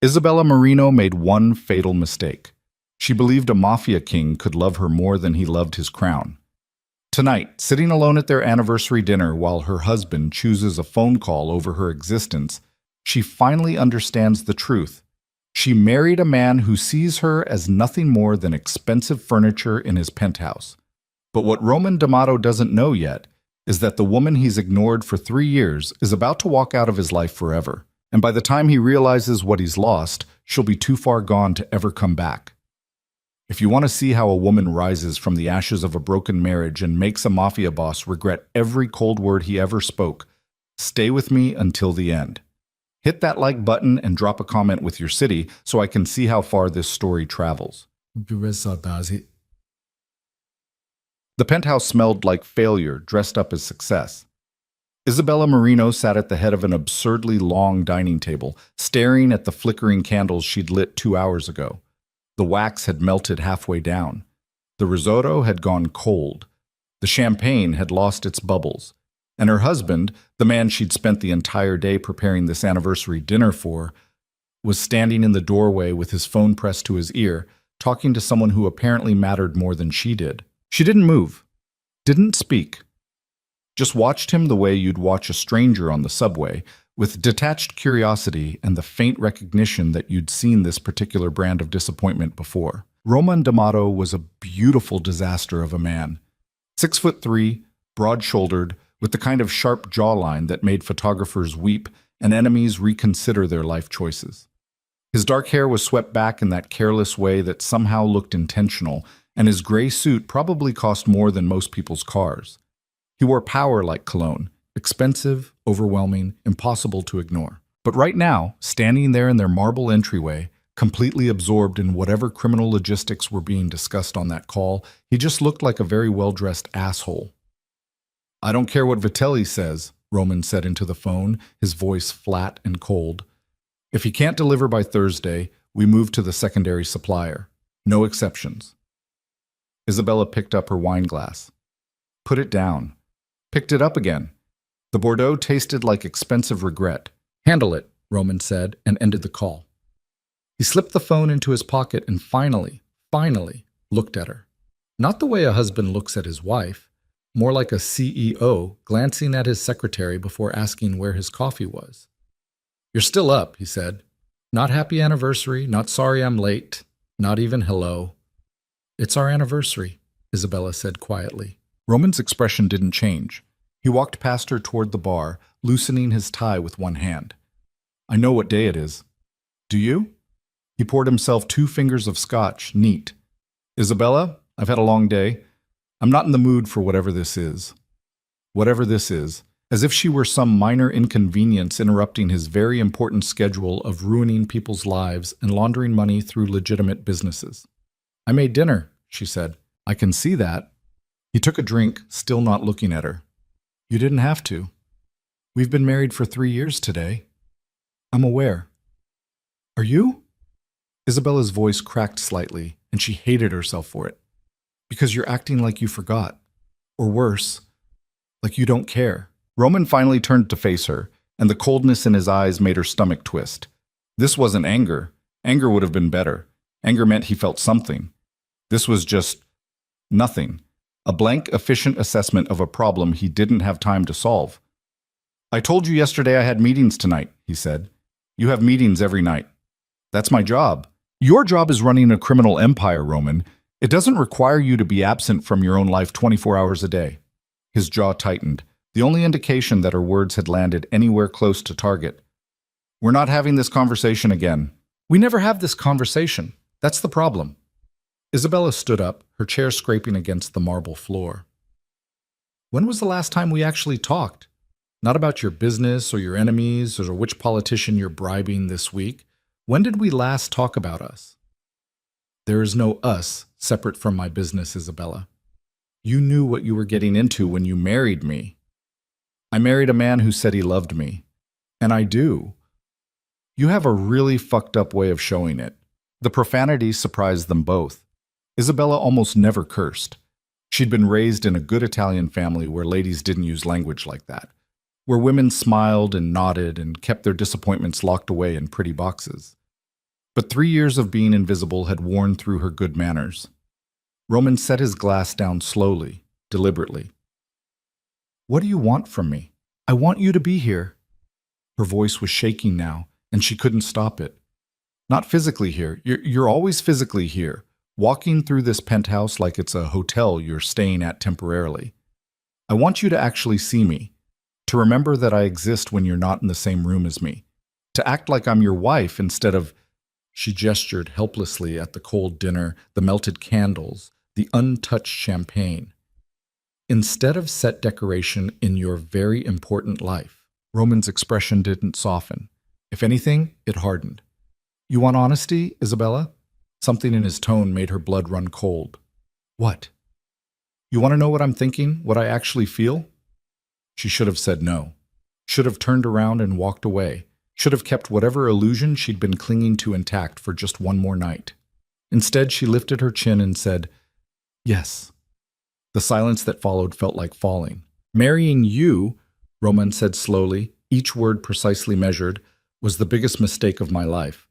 Isabella Marino made one fatal mistake. She believed a mafia king could love her more than he loved his crown. Tonight, sitting alone at their anniversary dinner while her husband chooses a phone call over her existence, she finally understands the truth. She married a man who sees her as nothing more than expensive furniture in his penthouse. But what Roman D'Amato doesn't know yet is that the woman he's ignored for 3 years is about to walk out of his life forever. And by the time he realizes what he's lost, she'll be too far gone to ever come back. If you want to see how a woman rises from the ashes of a broken marriage and makes a mafia boss regret every cold word he ever spoke, stay with me until the end. Hit that like button and drop a comment with your city so I can see how far this story travels. The penthouse smelled like failure dressed up as success. Isabella Marino sat at the head of an absurdly long dining table, staring at the flickering candles she'd lit 2 hours ago. The wax had melted halfway down. The risotto had gone cold. The champagne had lost its bubbles. And her husband, the man she'd spent the entire day preparing this anniversary dinner for, was standing in the doorway with his phone pressed to his ear, talking to someone who apparently mattered more than she did. She didn't move, didn't speak. Just watched him the way you'd watch a stranger on the subway, with detached curiosity and the faint recognition that you'd seen this particular brand of disappointment before. Roman D'Amato was a beautiful disaster of a man. 6'3", broad-shouldered, with the kind of sharp jawline that made photographers weep and enemies reconsider their life choices. His dark hair was swept back in that careless way that somehow looked intentional, and his gray suit probably cost more than most people's cars. He wore power like cologne, expensive, overwhelming, impossible to ignore. But right now, standing there in their marble entryway, completely absorbed in whatever criminal logistics were being discussed on that call, he just looked like a very well-dressed asshole. "I don't care what Vitelli says," Roman said into the phone, his voice flat and cold. "If he can't deliver by Thursday, we move to the secondary supplier. No exceptions." Isabella picked up her wine glass. Put it down. Picked it up again. The Bordeaux tasted like expensive regret. "Handle it," Roman said, and ended the call. He slipped the phone into his pocket and finally looked at her. Not the way a husband looks at his wife, more like a CEO glancing at his secretary before asking where his coffee was. "You're still up," he said. "Not happy anniversary, not sorry I'm late, not even hello." "It's our anniversary," Isabella said quietly. Roman's expression didn't change. He walked past her toward the bar, loosening his tie with one hand. "I know what day it is." "Do you?" He poured himself 2 fingers of scotch, neat. "Isabella, I've had a long day. I'm not in the mood for whatever this is." Whatever this is, as if she were some minor inconvenience interrupting his very important schedule of ruining people's lives and laundering money through legitimate businesses. "I made dinner," she said. "I can see that." He took a drink, still not looking at her. "You didn't have to. We've been married for 3 years today." "I'm aware." "Are you?" Isabella's voice cracked slightly, and she hated herself for it. "Because you're acting like you forgot. Or worse, like you don't care." Roman finally turned to face her, and the coldness in his eyes made her stomach twist. This wasn't anger. Anger would have been better. Anger meant he felt something. This was just nothing. A blank, efficient assessment of a problem he didn't have time to solve. "I told you yesterday I had meetings tonight," he said. "You have meetings every night. That's my job. Your job is running a criminal empire, Roman. It doesn't require you to be absent from your own life 24 hours a day." His jaw tightened, the only indication that her words had landed anywhere close to target. "We're not having this conversation again." "We never have this conversation. That's the problem." Isabella stood up, her chair scraping against the marble floor. "When was the last time we actually talked? Not about your business or your enemies or which politician you're bribing this week. When did we last talk about us?" "There is no us separate from my business, Isabella. You knew what you were getting into when you married me." "I married a man who said he loved me. And I do." "You have a really fucked up way of showing it." The profanity surprised them both. Isabella almost never cursed. She'd been raised in a good Italian family where ladies didn't use language like that, where women smiled and nodded and kept their disappointments locked away in pretty boxes. But 3 years of being invisible had worn through her good manners. Roman set his glass down slowly, deliberately. "What do you want from me? I want you to be here." Her voice was shaking now, and she couldn't stop it. "Not physically here. You're always physically here, walking through this penthouse like it's a hotel you're staying at temporarily. I want you to actually see me, to remember that I exist when you're not in the same room as me, to act like I'm your wife instead of—" She gestured helplessly at the cold dinner, the melted candles, the untouched champagne. "Instead of set decoration in your very important life." Roman's expression didn't soften. If anything, it hardened. "You want honesty, Isabella?" Something in his tone made her blood run cold. "What?" "You want to know what I'm thinking, what I actually feel?" She should have said no. Should have turned around and walked away. Should have kept whatever illusion she'd been clinging to intact for just one more night. Instead, she lifted her chin and said, "Yes." The silence that followed felt like falling. "Marrying you," Roman said slowly, each word precisely measured, "was the biggest mistake of my life."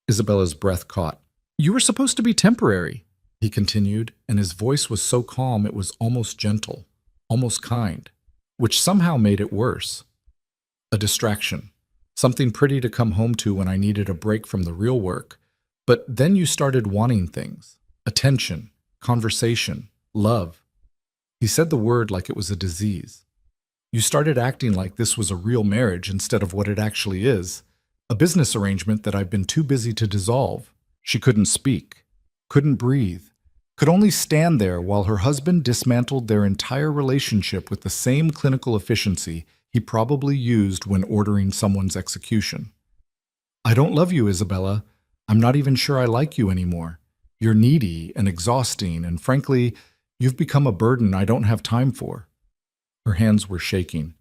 Isabella's breath caught. "You were supposed to be temporary," he continued, and his voice was so calm it was almost gentle, almost kind, which somehow made it worse. "A distraction. Something pretty to come home to when I needed a break from the real work. But then you started wanting things. Attention, conversation, love." He said the word like it was a disease. "You started acting like this was a real marriage instead of what it actually is. A business arrangement that I've been too busy to dissolve." She couldn't speak, couldn't breathe, could only stand there while her husband dismantled their entire relationship with the same clinical efficiency he probably used when ordering someone's execution. "I don't love you, Isabella. I'm not even sure I like you anymore. You're needy and exhausting, and frankly, you've become a burden I don't have time for." Her hands were shaking.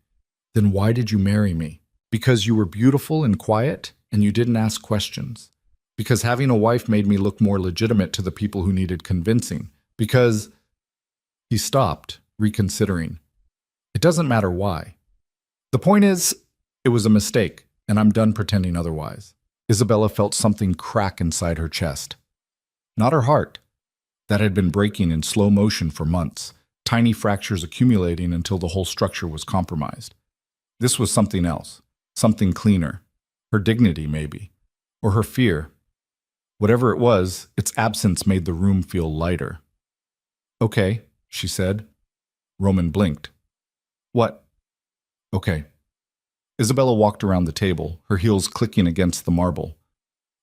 "Then why did you marry me? Because you were beautiful and quiet, and you didn't ask questions. Because having a wife made me look more legitimate to the people who needed convincing. Because—" He stopped, reconsidering. "It doesn't matter why. The point is, it was a mistake, and I'm done pretending otherwise." Isabella felt something crack inside her chest. Not her heart. That had been breaking in slow motion for months, tiny fractures accumulating until the whole structure was compromised. This was something else, something cleaner. Her dignity, maybe. Or her fear. Whatever it was, its absence made the room feel lighter. "Okay," she said. Roman blinked. "What?" "Okay." Isabella walked around the table, her heels clicking against the marble.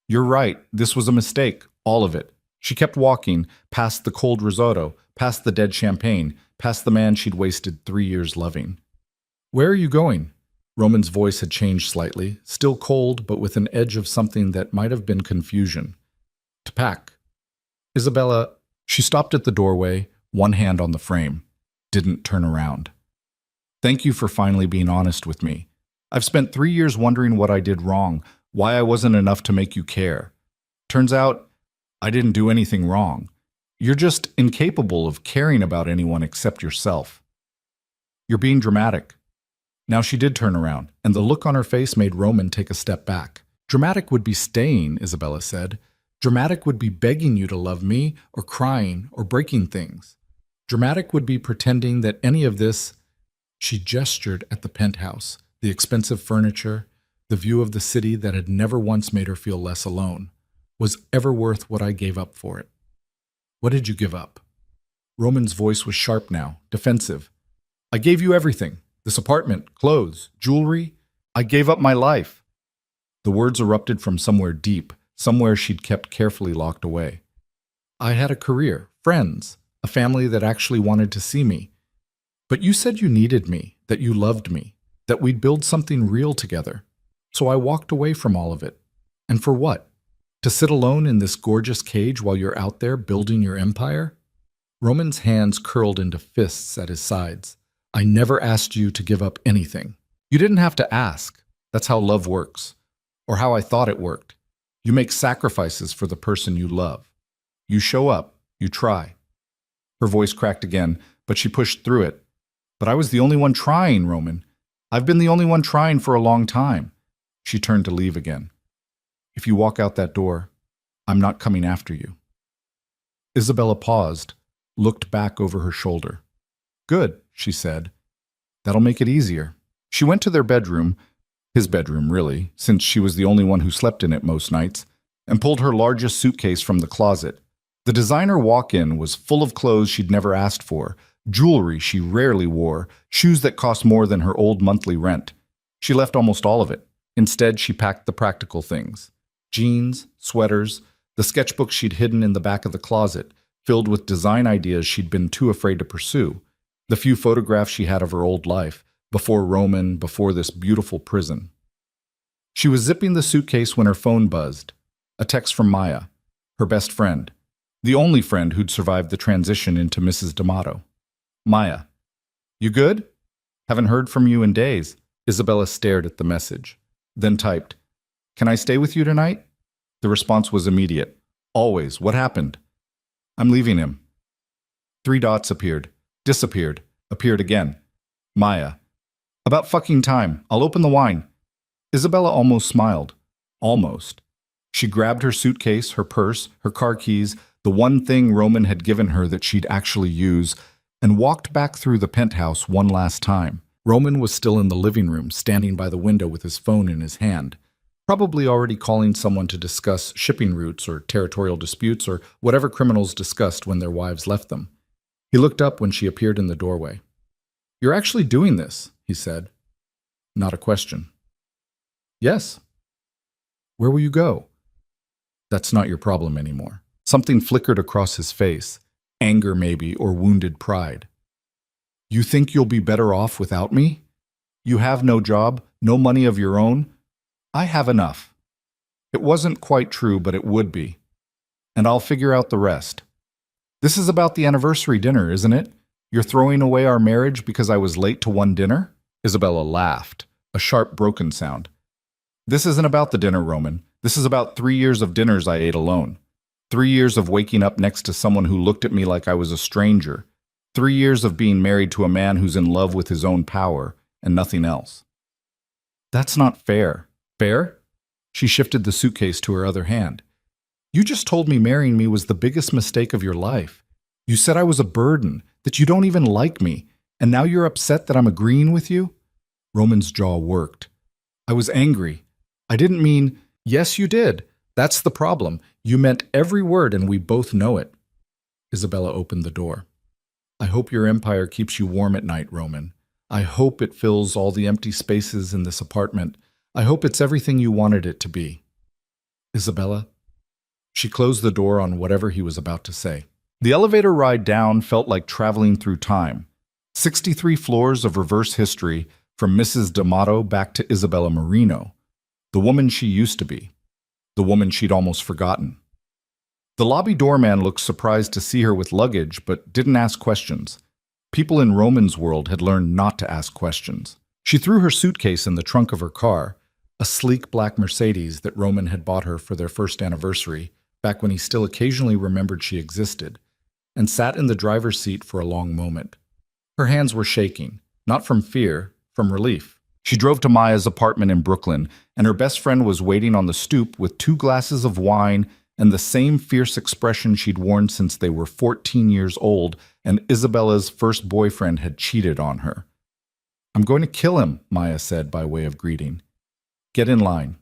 "You're right, this was a mistake, all of it." She kept walking, past the cold risotto, past the dead champagne, past the man she'd wasted 3 years loving. "Where are you going?" Roman's voice had changed slightly, still cold but with an edge of something that might have been confusion. "To pack." Isabella, she stopped at the doorway, one hand on the frame, didn't turn around. "Thank you for finally being honest with me. I've spent 3 years wondering what I did wrong, why I wasn't enough to make you care. Turns out, I didn't do anything wrong. You're just incapable of caring about anyone except yourself. You're being dramatic." Now she did turn around, and the look on her face made Roman take a step back. "Dramatic would be staying," Isabella said. "Dramatic would be begging you to love me, or crying, or breaking things. Dramatic would be pretending that any of this—" She gestured at the penthouse, the expensive furniture, the view of the city that had never once made her feel less alone, "was ever worth what I gave up for it." "What did you give up?" Roman's voice was sharp now, defensive. "I gave you everything. This apartment, clothes, jewelry. I gave up my life." The words erupted from somewhere deep, somewhere she'd kept carefully locked away. "I had a career, friends, a family that actually wanted to see me. But you said you needed me, that you loved me, that we'd build something real together. So I walked away from all of it. And for what? To sit alone in this gorgeous cage while you're out there building your empire?" Roman's hands curled into fists at his sides. "I never asked you to give up anything. You didn't have to ask. That's how love works. Or how I thought it worked. You make sacrifices for the person you love. You show up. You try." Her voice cracked again, but she pushed through it. "But I was the only one trying, Roman. I've been the only one trying for a long time." She turned to leave again. If you walk out that door, I'm not coming after you. Isabella paused, looked back over her shoulder. Good, she said. That'll make it easier. She went to their bedroom, his bedroom really, since she was the only one who slept in it most nights, and pulled her largest suitcase from the closet. The designer walk-in was full of clothes she'd never asked for, jewelry she rarely wore, shoes that cost more than her old monthly rent. She left almost all of it. Instead, she packed the practical things. Jeans, sweaters, the sketchbook she'd hidden in the back of the closet, filled with design ideas she'd been too afraid to pursue. The few photographs she had of her old life, before Roman, before this beautiful prison. She was zipping the suitcase when her phone buzzed. A text from Maya, her best friend, the only friend who'd survived the transition into Mrs. D'Amato. Maya, you good? Haven't heard from you in days. Isabella stared at the message, then typed, Can I stay with you tonight? The response was immediate. Always. What happened? I'm leaving him. 3 dots appeared, disappeared, appeared again. Maya. About fucking time. I'll open the wine. Isabella almost smiled. Almost. She grabbed her suitcase, her purse, her car keys, the one thing Roman had given her that she'd actually use, and walked back through the penthouse one last time. Roman was still in the living room, standing by the window with his phone in his hand, probably already calling someone to discuss shipping routes or territorial disputes or whatever criminals discussed when their wives left them. He looked up when she appeared in the doorway. You're actually doing this, he said. Not a question. Yes. Where will you go? That's not your problem anymore. Something flickered across his face, anger maybe, or wounded pride. You think you'll be better off without me? You have no job, no money of your own? I have enough. It wasn't quite true, but it would be. And I'll figure out the rest. This is about the anniversary dinner, isn't it? You're throwing away our marriage because I was late to one dinner? Isabella laughed, a sharp, broken sound. This isn't about the dinner, Roman. This is about 3 years of dinners I ate alone. 3 years of waking up next to someone who looked at me like I was a stranger. 3 years of being married to a man who's in love with his own power and nothing else. That's not fair. Fair? She shifted the suitcase to her other hand. You just told me marrying me was the biggest mistake of your life. You said I was a burden, that you don't even like me, and now you're upset that I'm agreeing with you? Roman's jaw worked. I was angry. I didn't mean, yes, you did. That's the problem. You meant every word and we both know it. Isabella opened the door. I hope your empire keeps you warm at night, Roman. I hope it fills all the empty spaces in this apartment. I hope it's everything you wanted it to be. Isabella? She closed the door on whatever he was about to say. The elevator ride down felt like traveling through time. 63 floors of reverse history from Mrs. D'Amato back to Isabella Marino, the woman she used to be, the woman she'd almost forgotten. The lobby doorman looked surprised to see her with luggage, but didn't ask questions. People in Roman's world had learned not to ask questions. She threw her suitcase in the trunk of her car, a sleek black Mercedes that Roman had bought her for their first anniversary, back when he still occasionally remembered she existed, and sat in the driver's seat for a long moment. Her hands were shaking, not from fear, from relief. She drove to Maya's apartment in Brooklyn, and her best friend was waiting on the stoop with 2 glasses of wine and the same fierce expression she'd worn since they were 14 years old and Isabella's first boyfriend had cheated on her. I'm going to kill him, Maya said by way of greeting. Get in line.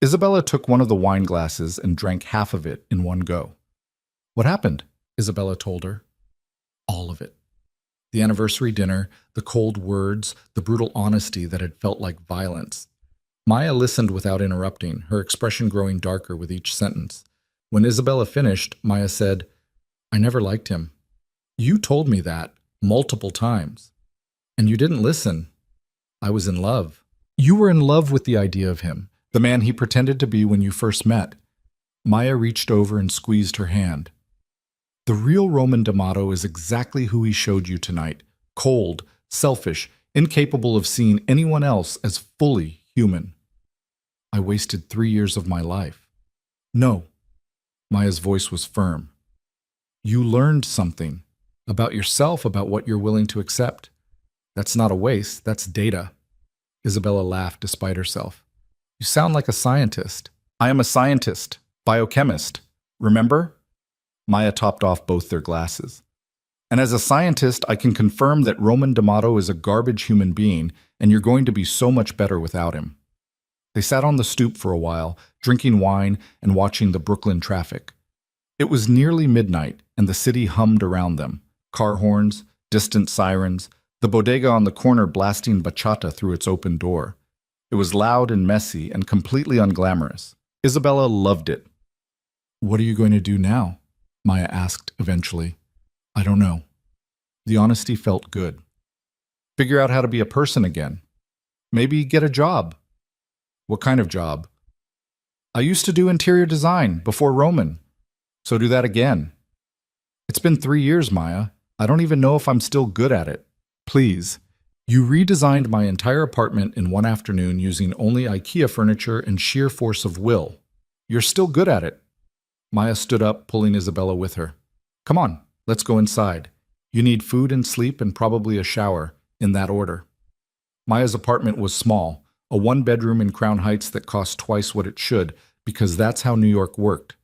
Isabella took one of the wine glasses and drank half of it in one go. What happened? Isabella told her. All of it. The anniversary dinner, the cold words, the brutal honesty that had felt like violence. Maya listened without interrupting, her expression growing darker with each sentence. When Isabella finished, Maya said, I never liked him. You told me that multiple times. And you didn't listen. I was in love. You were in love with the idea of him, the man he pretended to be when you first met. Maya reached over and squeezed her hand. The real Roman D'Amato is exactly who he showed you tonight. Cold, selfish, incapable of seeing anyone else as fully human. I wasted 3 years of my life. No. Maya's voice was firm. You learned something about yourself, about what you're willing to accept. That's not a waste, that's data. Isabella laughed despite herself. You sound like a scientist. I am a scientist, biochemist. Remember? Maya topped off both their glasses. And as a scientist, I can confirm that Roman D'Amato is a garbage human being, and you're going to be so much better without him. They sat on the stoop for a while, drinking wine and watching the Brooklyn traffic. It was nearly midnight, and the city hummed around them. Car horns, distant sirens, the bodega on the corner blasting bachata through its open door. It was loud and messy and completely unglamorous. Isabella loved it. "What are you going to do now?" Maya asked eventually. "I don't know." The honesty felt good. "Figure out how to be a person again. Maybe get a job." "What kind of job?" "I used to do interior design before Roman. So do that again." "It's been 3 years, Maya. I don't even know if I'm still good at it." "Please. You redesigned my entire apartment in one afternoon using only IKEA furniture and sheer force of will. You're still good at it." Maya stood up, pulling Isabella with her. "Come on, let's go inside. You need food and sleep and probably a shower, in that order." Maya's apartment was small, a one-bedroom in Crown Heights that cost twice what it should, because that's how New York worked.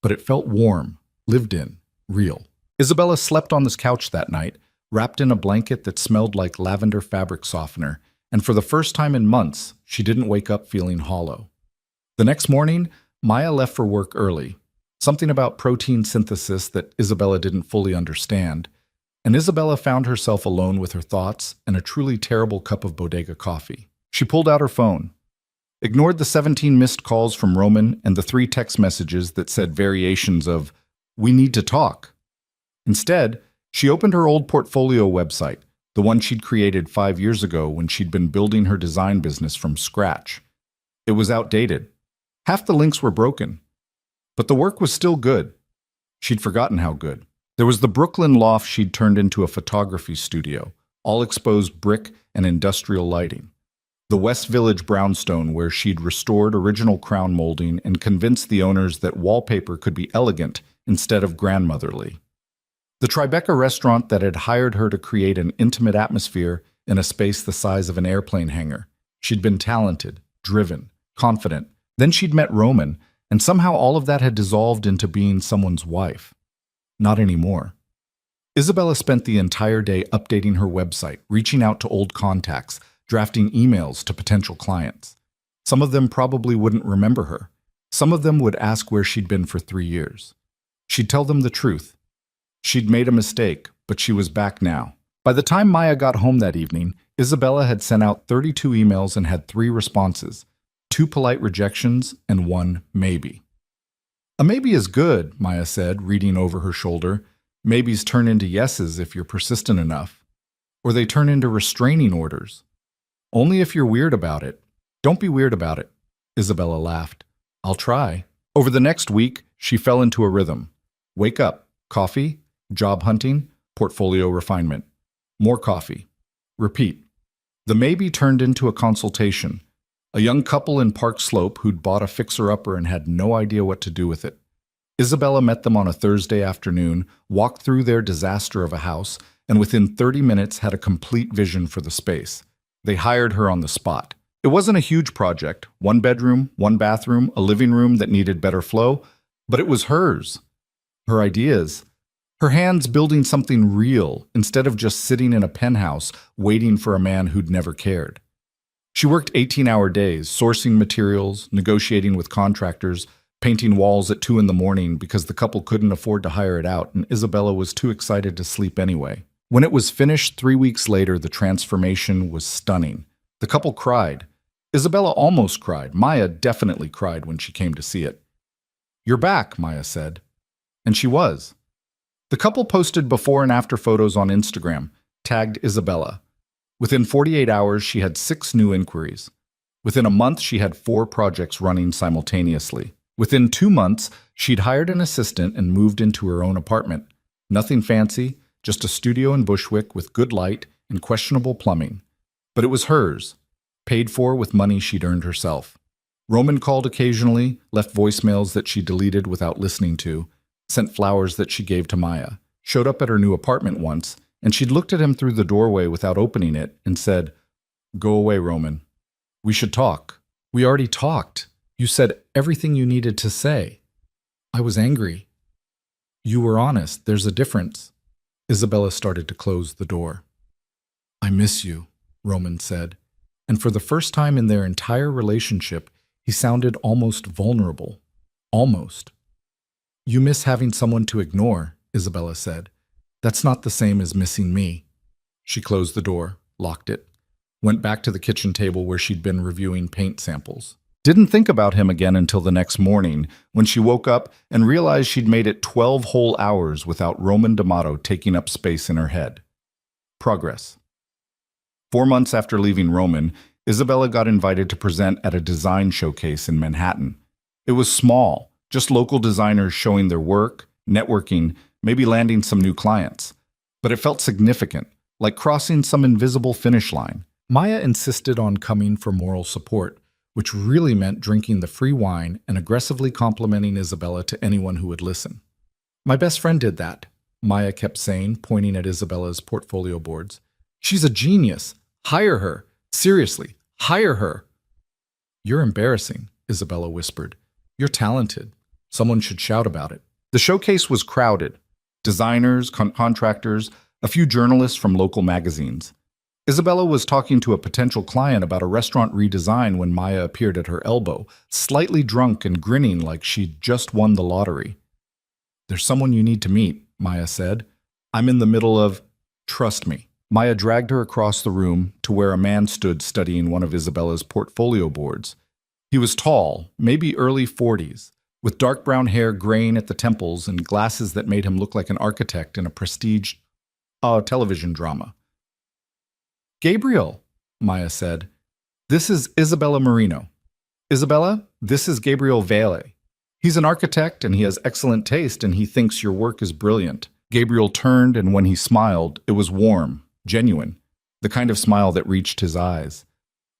But it felt warm, lived in, real. Isabella slept on this couch that night, wrapped in a blanket that smelled like lavender fabric softener, and for the first time in months, she didn't wake up feeling hollow. The next morning, Maya left for work early. Something about protein synthesis that Isabella didn't fully understand, and Isabella found herself alone with her thoughts and a truly terrible cup of bodega coffee. She pulled out her phone, ignored the 17 missed calls from Roman and the 3 text messages that said variations of, "We need to talk." Instead, she opened her old portfolio website, the one she'd created 5 years ago when she'd been building her design business from scratch. It was outdated. Half the links were broken. But the work was still good. She'd forgotten how good. There was the Brooklyn loft she'd turned into a photography studio, all exposed brick and industrial lighting. The West Village brownstone where she'd restored original crown molding and convinced the owners that wallpaper could be elegant instead of grandmotherly. The Tribeca restaurant that had hired her to create an intimate atmosphere in a space the size of an airplane hangar. She'd been talented, driven, confident. Then she'd met Roman, and somehow all of that had dissolved into being someone's wife. Not anymore. Isabella spent the entire day updating her website, reaching out to old contacts, drafting emails to potential clients. Some of them probably wouldn't remember her. Some of them would ask where she'd been for 3 years. She'd tell them the truth. She'd made a mistake, but she was back now. By the time Maya got home that evening, Isabella had sent out 32 emails and had 3 responses, 2 polite rejections and 1 maybe. "A maybe is good," Maya said, reading over her shoulder. "Maybes turn into yeses if you're persistent enough. Or they turn into restraining orders. Only if you're weird about it. Don't be weird about it." Isabella laughed. "I'll try." Over the next week, she fell into a rhythm. Wake up, coffee, job hunting, portfolio refinement. More coffee. Repeat. The maybe turned into a consultation. A young couple in Park Slope who'd bought a fixer-upper and had no idea what to do with it. Isabella met them on a Thursday afternoon, walked through their disaster of a house, and within 30 minutes had a complete vision for the space. They hired her on the spot. It wasn't a huge project, 1 bedroom, 1 bathroom, a living room that needed better flow, but it was hers. Her ideas. Her hands building something real instead of just sitting in a penthouse waiting for a man who'd never cared. She worked 18-hour days, sourcing materials, negotiating with contractors, painting walls at 2 in the morning because the couple couldn't afford to hire it out and Isabella was too excited to sleep anyway. When it was finished 3 weeks later, the transformation was stunning. The couple cried. Isabella almost cried. Maya definitely cried when she came to see it. "You're back," Maya said. And she was. The couple posted before and after photos on Instagram, tagged Isabella. Within 48 hours, she had 6 new inquiries. Within a month, she had 4 projects running simultaneously. Within 2 months, she'd hired an assistant and moved into her own apartment. Nothing fancy, just a studio in Bushwick with good light and questionable plumbing. But it was hers, paid for with money she'd earned herself. Roman called occasionally, left voicemails that she deleted without listening to, sent flowers that she gave to Maya, showed up at her new apartment once, and she'd looked at him through the doorway without opening it and said, "Go away, Roman. We should talk." We already talked. You said everything you needed to say. I was angry. You were honest. There's a difference. Isabella started to close the door. I miss you, Roman said, and for the first time in their entire relationship, he sounded almost vulnerable. Almost. You miss having someone to ignore, Isabella said. That's not the same as missing me. She closed the door, locked it, went back to the kitchen table where she'd been reviewing paint samples. Didn't think about him again until the next morning, when she woke up and realized she'd made it 12 whole hours without Roman D'Amato taking up space in her head. Progress. 4 months after leaving Roman, Isabella got invited to present at a design showcase in Manhattan. It was small, just local designers showing their work, networking, maybe landing some new clients. But it felt significant, like crossing some invisible finish line. Maya insisted on coming for moral support, which really meant drinking the free wine and aggressively complimenting Isabella to anyone who would listen. My best friend did that, Maya kept saying, pointing at Isabella's portfolio boards. She's a genius. Hire her. Seriously, hire her. You're embarrassing, Isabella whispered. You're talented. Someone should shout about it. The showcase was crowded. Designers, contractors, a few journalists from local magazines. Isabella was talking to a potential client about a restaurant redesign when Maya appeared at her elbow, slightly drunk and grinning like she'd just won the lottery. There's someone you need to meet, Maya said. I'm in the middle of... Trust me. Maya dragged her across the room to where a man stood studying one of Isabella's portfolio boards. He was tall, maybe early 40s, with dark brown hair graying at the temples and glasses that made him look like an architect in a prestige television drama. Gabriel, Maya said. This is Isabella Marino. Isabella, this is Gabriel Vale. He's an architect and he has excellent taste and he thinks your work is brilliant. Gabriel turned and when he smiled, it was warm, genuine, the kind of smile that reached his eyes.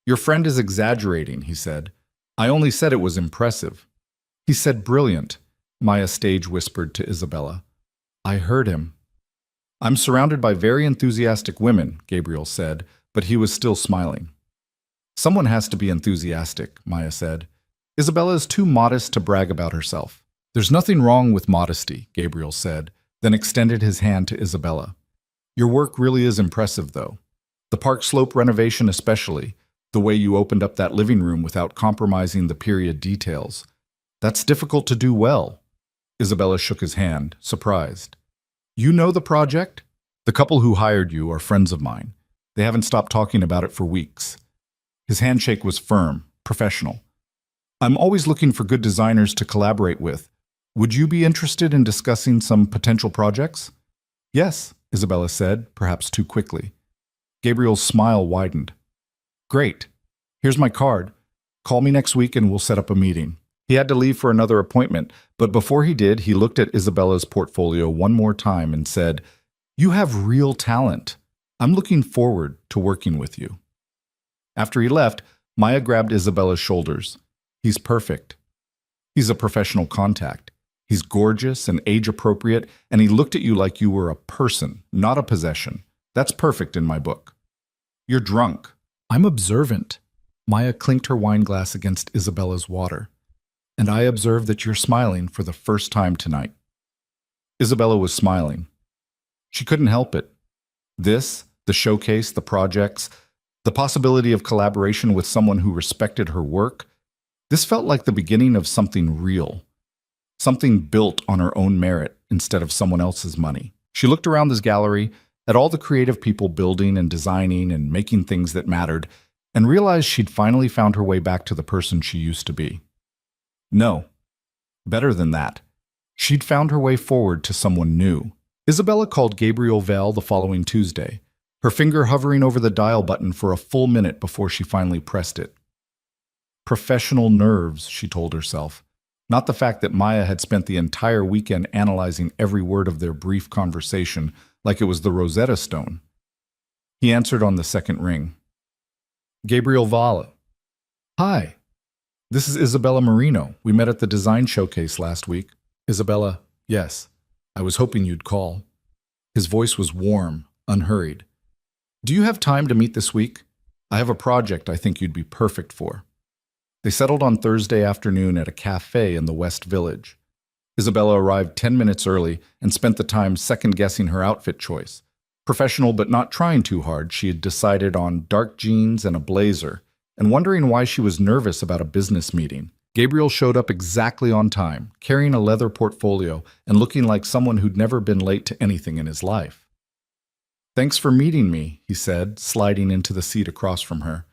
Your friend is exaggerating, he said. I only said it was impressive. He said brilliant, Maya stage whispered to Isabella. I heard him. I'm surrounded by very enthusiastic women, Gabriel said, but he was still smiling. Someone has to be enthusiastic, Maya said. Isabella is too modest to brag about herself. There's nothing wrong with modesty, Gabriel said, then extended his hand to Isabella. Your work really is impressive, though. The Park Slope renovation especially, the way you opened up that living room without compromising the period details. That's difficult to do well. Isabella shook his hand, surprised. You know the project? The couple who hired you are friends of mine. They haven't stopped talking about it for weeks. His handshake was firm, professional. I'm always looking for good designers to collaborate with. Would you be interested in discussing some potential projects? Yes, Isabella said, perhaps too quickly. Gabriel's smile widened. Great. Here's my card. Call me next week and we'll set up a meeting. He had to leave for another appointment, but before he did, he looked at Isabella's portfolio one more time and said, You have real talent. I'm looking forward to working with you. After he left, Maya grabbed Isabella's shoulders. He's perfect. He's a professional contact. He's gorgeous and age-appropriate, and he looked at you like you were a person, not a possession. That's perfect in my book. You're drunk. I'm observant. Maya clinked her wine glass against Isabella's water. And I observe that you're smiling for the first time tonight. Isabella was smiling. She couldn't help it. This, the showcase, the projects, the possibility of collaboration with someone who respected her work, this felt like the beginning of something real. Something built on her own merit instead of someone else's money. She looked around this gallery at all the creative people building and designing and making things that mattered, and realized she'd finally found her way back to the person she used to be. No, better than that. She'd found her way forward to someone new. Isabella called Gabriel Vale the following Tuesday, her finger hovering over the dial button for a full minute before she finally pressed it. Professional nerves, she told herself, not the fact that Maya had spent the entire weekend analyzing every word of their brief conversation like it was the Rosetta Stone. He answered on the second ring. Gabriel Vale. Hi. This is Isabella Marino. We met at the design showcase last week. Isabella, yes. I was hoping you'd call. His voice was warm, unhurried. Do you have time to meet this week? I have a project I think you'd be perfect for. They settled on Thursday afternoon at a cafe in the West Village. Isabella arrived 10 minutes early and spent the time second-guessing her outfit choice. Professional but not trying too hard, she had decided on dark jeans and a blazer, and wondering why she was nervous about a business meeting. Gabriel showed up exactly on time, carrying a leather portfolio and looking like someone who'd never been late to anything in his life. "Thanks for meeting me," he said, sliding into the seat across from her.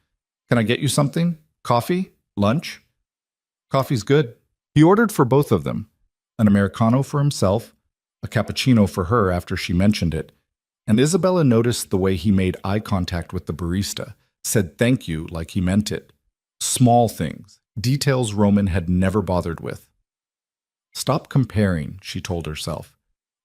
"Can I get you something? Coffee? Lunch?" "Coffee's good." He ordered for both of them, an Americano for himself, a cappuccino for her after she mentioned it, and Isabella noticed the way he made eye contact with the barista, said thank you like he meant it. Small things, details Roman had never bothered with. "Stop comparing," she told herself.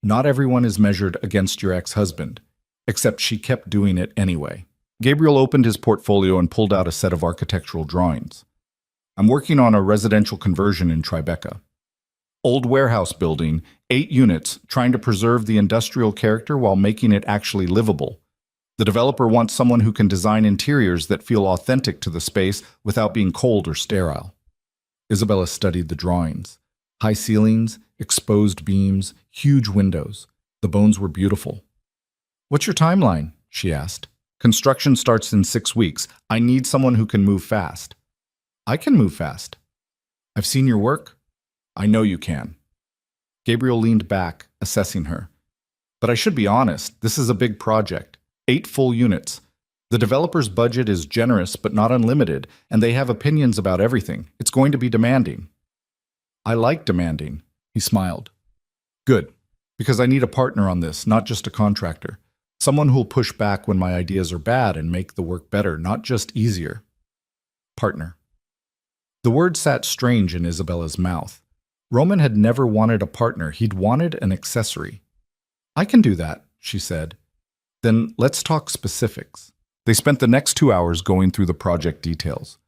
"Not everyone is measured against your ex-husband," except she kept doing it anyway. Gabriel opened his portfolio and pulled out a set of architectural drawings. "I'm working on a residential conversion in Tribeca. Old warehouse building, 8 units, trying to preserve the industrial character while making it actually livable. The developer wants someone who can design interiors that feel authentic to the space without being cold or sterile." Isabella studied the drawings. High ceilings, exposed beams, huge windows. The bones were beautiful. "What's your timeline?" she asked. "Construction starts in 6 weeks. I need someone who can move fast." "I can move fast." "I've seen your work." "I know you can." Gabriel leaned back, assessing her. "But I should be honest, this is a big project. 8 full units. The developer's budget is generous but not unlimited, and they have opinions about everything. It's going to be demanding." "I like demanding," he smiled. "Good, because I need a partner on this, not just a contractor. Someone who'll push back when my ideas are bad and make the work better, not just easier." Partner. The word sat strange in Isabella's mouth. Roman had never wanted a partner, he'd wanted an accessory. "I can do that," she said. "Then let's talk specifics." They spent the next 2 hours going through the project details.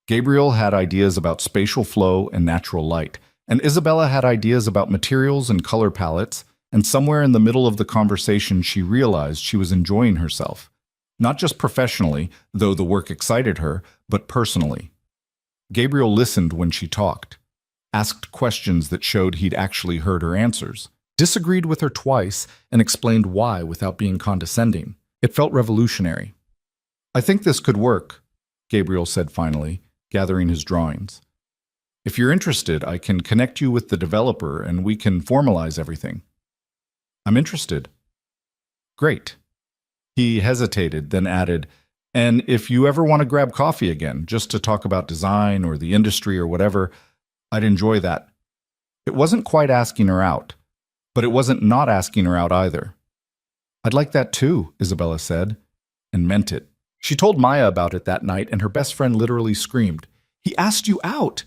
Gabriel had ideas about spatial flow and natural light, and Isabella had ideas about materials and color palettes, and somewhere in the middle of the conversation she realized she was enjoying herself. Not just professionally, though the work excited her, but personally. Gabriel listened when she talked, asked questions that showed he'd actually heard her answers, disagreed with her twice, and explained why without being condescending. It felt revolutionary. "I think this could work," Gabriel said finally, gathering his drawings. "If you're interested, I can connect you with the developer and we can formalize everything." "I'm interested." "Great." He hesitated, then added, "And if you ever want to grab coffee again, just to talk about design or the industry or whatever, I'd enjoy that." It wasn't quite asking her out, but it wasn't not asking her out either. "I'd like that too," Isabella said, and meant it. She told Maya about it that night, and her best friend literally screamed, "He asked you out!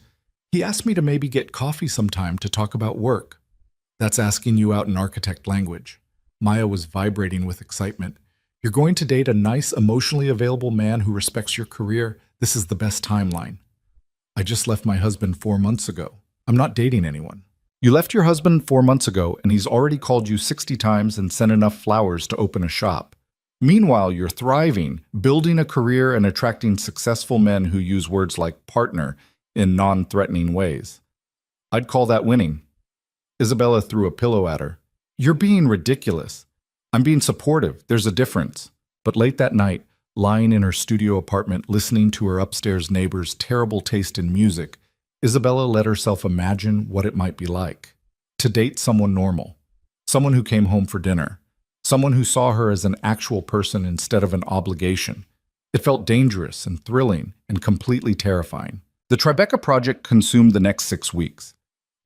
He asked me to maybe get coffee sometime to talk about work." "That's asking you out in architect language." Maya was vibrating with excitement. "You're going to date a nice, emotionally available man who respects your career. This is the best timeline." "I just left my husband 4 months ago. I'm not dating anyone." "You left your husband 4 months ago, and he's already called you 60 times and sent enough flowers to open a shop. Meanwhile, you're thriving, building a career and attracting successful men who use words like partner in non-threatening ways. I'd call that winning." Isabella threw a pillow at her. "You're being ridiculous. I'm being supportive. There's a difference." But late that night, lying in her studio apartment listening to her upstairs neighbor's terrible taste in music, Isabella let herself imagine what it might be like to date someone normal, someone who came home for dinner, someone who saw her as an actual person instead of an obligation. It felt dangerous and thrilling and completely terrifying. The Tribeca project consumed the next 6 weeks.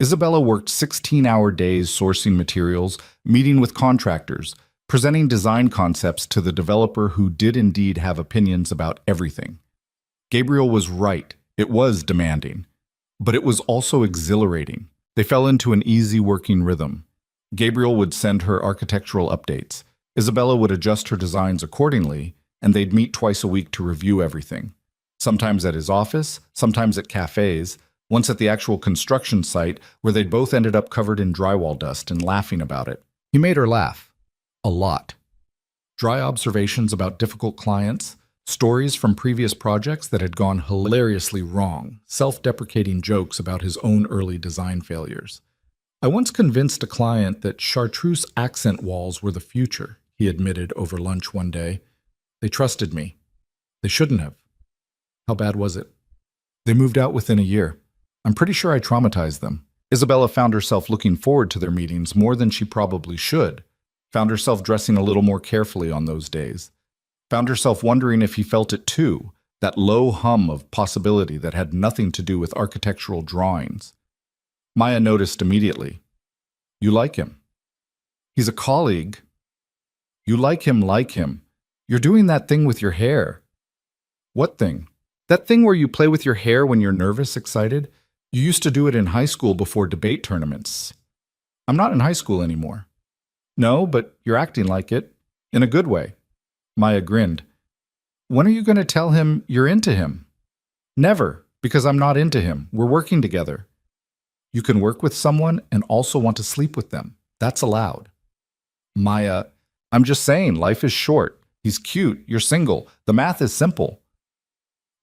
Isabella worked 16-hour days sourcing materials, meeting with contractors, presenting design concepts to the developer who did indeed have opinions about everything. Gabriel was right. It was demanding. But it was also exhilarating. They fell into an easy working rhythm. Gabriel would send her architectural updates. Isabella would adjust her designs accordingly, and they'd meet twice a week to review everything. Sometimes at his office, sometimes at cafes, once at the actual construction site where they'd both ended up covered in drywall dust and laughing about it. He made her laugh. A lot. Dry observations about difficult clients, Stories from previous projects that had gone hilariously wrong, self-deprecating jokes about his own early design failures. I once convinced a client that chartreuse accent walls were the future, he admitted over lunch one day. They trusted me. They shouldn't have. How bad was it? They moved out within a year. I'm pretty sure I traumatized them. Isabella found herself looking forward to their meetings more than she probably should. Found herself dressing a little more carefully on those days. Found herself wondering if he felt it too, that low hum of possibility that had nothing to do with architectural drawings. Maya noticed immediately. You like him. He's a colleague. You like him. You're doing that thing with your hair. What thing? That thing where you play with your hair when you're nervous, excited? You used to do it in high school before debate tournaments. I'm not in high school anymore. No, but you're acting like it. In a good way. Maya grinned. When are you going to tell him you're into him? Never, because I'm not into him. We're working together. You can work with someone and also want to sleep with them. That's allowed. Maya, I'm just saying, life is short. He's cute. You're single. The math is simple.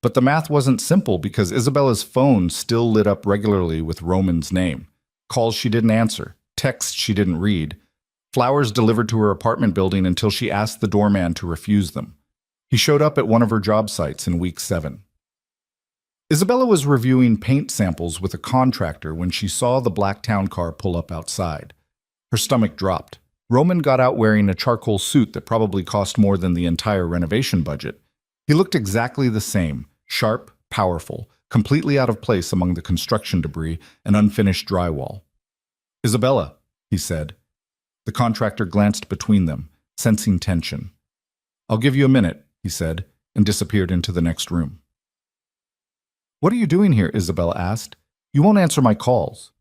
But the math wasn't simple because Isabella's phone still lit up regularly with Roman's name. Calls she didn't answer. Texts she didn't read. Flowers delivered to her apartment building until she asked the doorman to refuse them. He showed up at one of her job sites in week 7. Isabella was reviewing paint samples with a contractor when she saw the black town car pull up outside. Her stomach dropped. Roman got out wearing a charcoal suit that probably cost more than the entire renovation budget. He looked exactly the same, sharp, powerful, completely out of place among the construction debris and unfinished drywall. Isabella, he said. The contractor glanced between them, sensing tension. I'll give you a minute, he said, and disappeared into the next room. What are you doing here? Isabella asked. You won't answer my calls.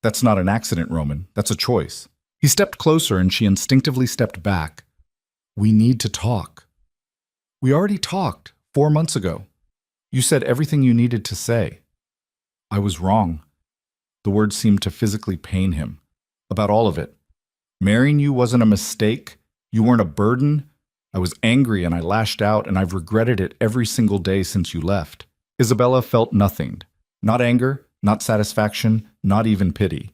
That's not an accident, Roman. That's a choice. He stepped closer and she instinctively stepped back. We need to talk. We already talked 4 months ago. You said everything you needed to say. I was wrong. The words seemed to physically pain him. About all of it. Marrying you wasn't a mistake. You weren't a burden. I was angry and I lashed out and I've regretted it every single day since you left. Isabella felt nothing. Not anger, not satisfaction, not even pity.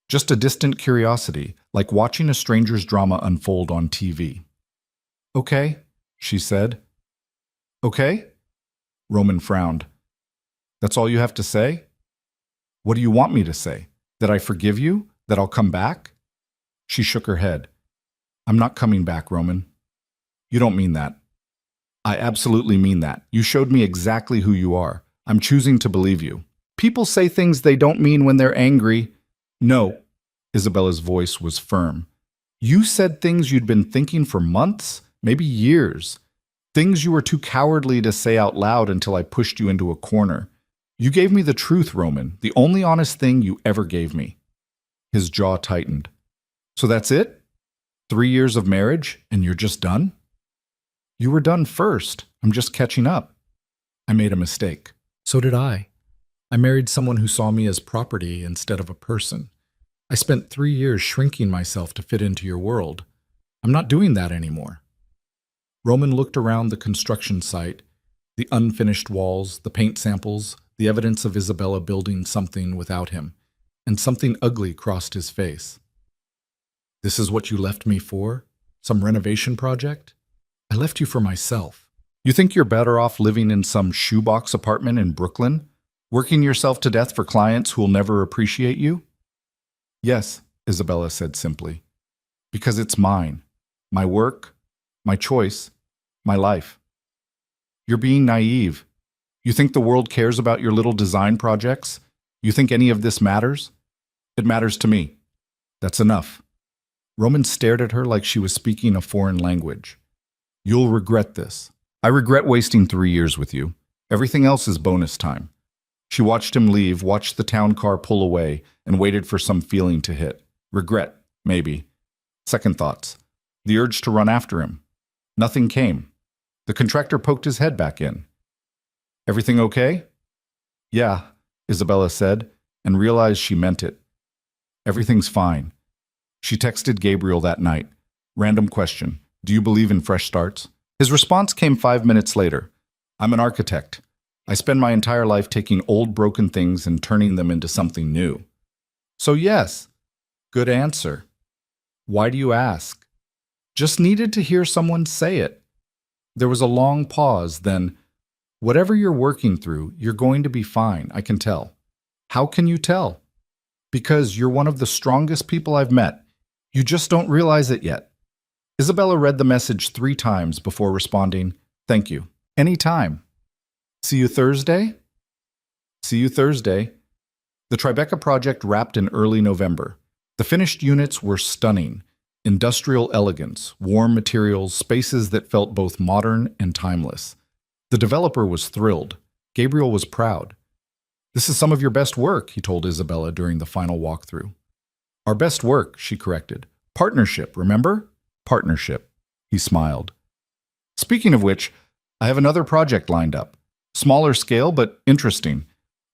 Just a distant curiosity, like watching a stranger's drama unfold on TV. Okay, she said. Okay? Roman frowned. That's all you have to say? What do you want me to say? That I forgive you? That I'll come back? She shook her head. I'm not coming back, Roman. You don't mean that. I absolutely mean that. You showed me exactly who you are. I'm choosing to believe you. People say things they don't mean when they're angry. No. Isabella's voice was firm. You said things you'd been thinking for months, maybe years. Things you were too cowardly to say out loud until I pushed you into a corner. You gave me the truth, Roman, the only honest thing you ever gave me. His jaw tightened. So that's it? 3 years of marriage, and you're just done? You were done first. I'm just catching up. I made a mistake. So did I. I married someone who saw me as property instead of a person. I spent 3 years shrinking myself to fit into your world. I'm not doing that anymore. Roman looked around the construction site, the unfinished walls, the paint samples, the evidence of Isabella building something without him, and something ugly crossed his face. This is what you left me for? Some renovation project? I left you for myself. You think you're better off living in some shoebox apartment in Brooklyn, working yourself to death for clients who'll never appreciate you? Yes, Isabella said simply. Because it's mine. My work, my choice, my life. You're being naive. You think the world cares about your little design projects? You think any of this matters? It matters to me. That's enough. Roman stared at her like she was speaking a foreign language. You'll regret this. I regret wasting 3 years with you. Everything else is bonus time. She watched him leave, watched the town car pull away, and waited for some feeling to hit. Regret, maybe. Second thoughts. The urge to run after him. Nothing came. The contractor poked his head back in. Everything okay? Yeah, Isabella said, and realized she meant it. Everything's fine. She texted Gabriel that night. Random question. Do you believe in fresh starts? His response came 5 minutes later. I'm an architect. I spend my entire life taking old broken things and turning them into something new. So yes, good answer. Why do you ask? Just needed to hear someone say it. There was a long pause, then, whatever you're working through, you're going to be fine, I can tell. How can you tell? Because you're one of the strongest people I've met. You just don't realize it yet. Isabella read the message 3 times before responding, "Thank you. Anytime. See you Thursday?" See you Thursday. The Tribeca project wrapped in early November. The finished units were stunning. Industrial elegance, warm materials, spaces that felt both modern and timeless. The developer was thrilled. Gabriel was proud. This is some of your best work, he told Isabella during the final walkthrough. Our best work, she corrected. Partnership, remember? Partnership. He smiled. Speaking of which, I have another project lined up. Smaller scale, but interesting.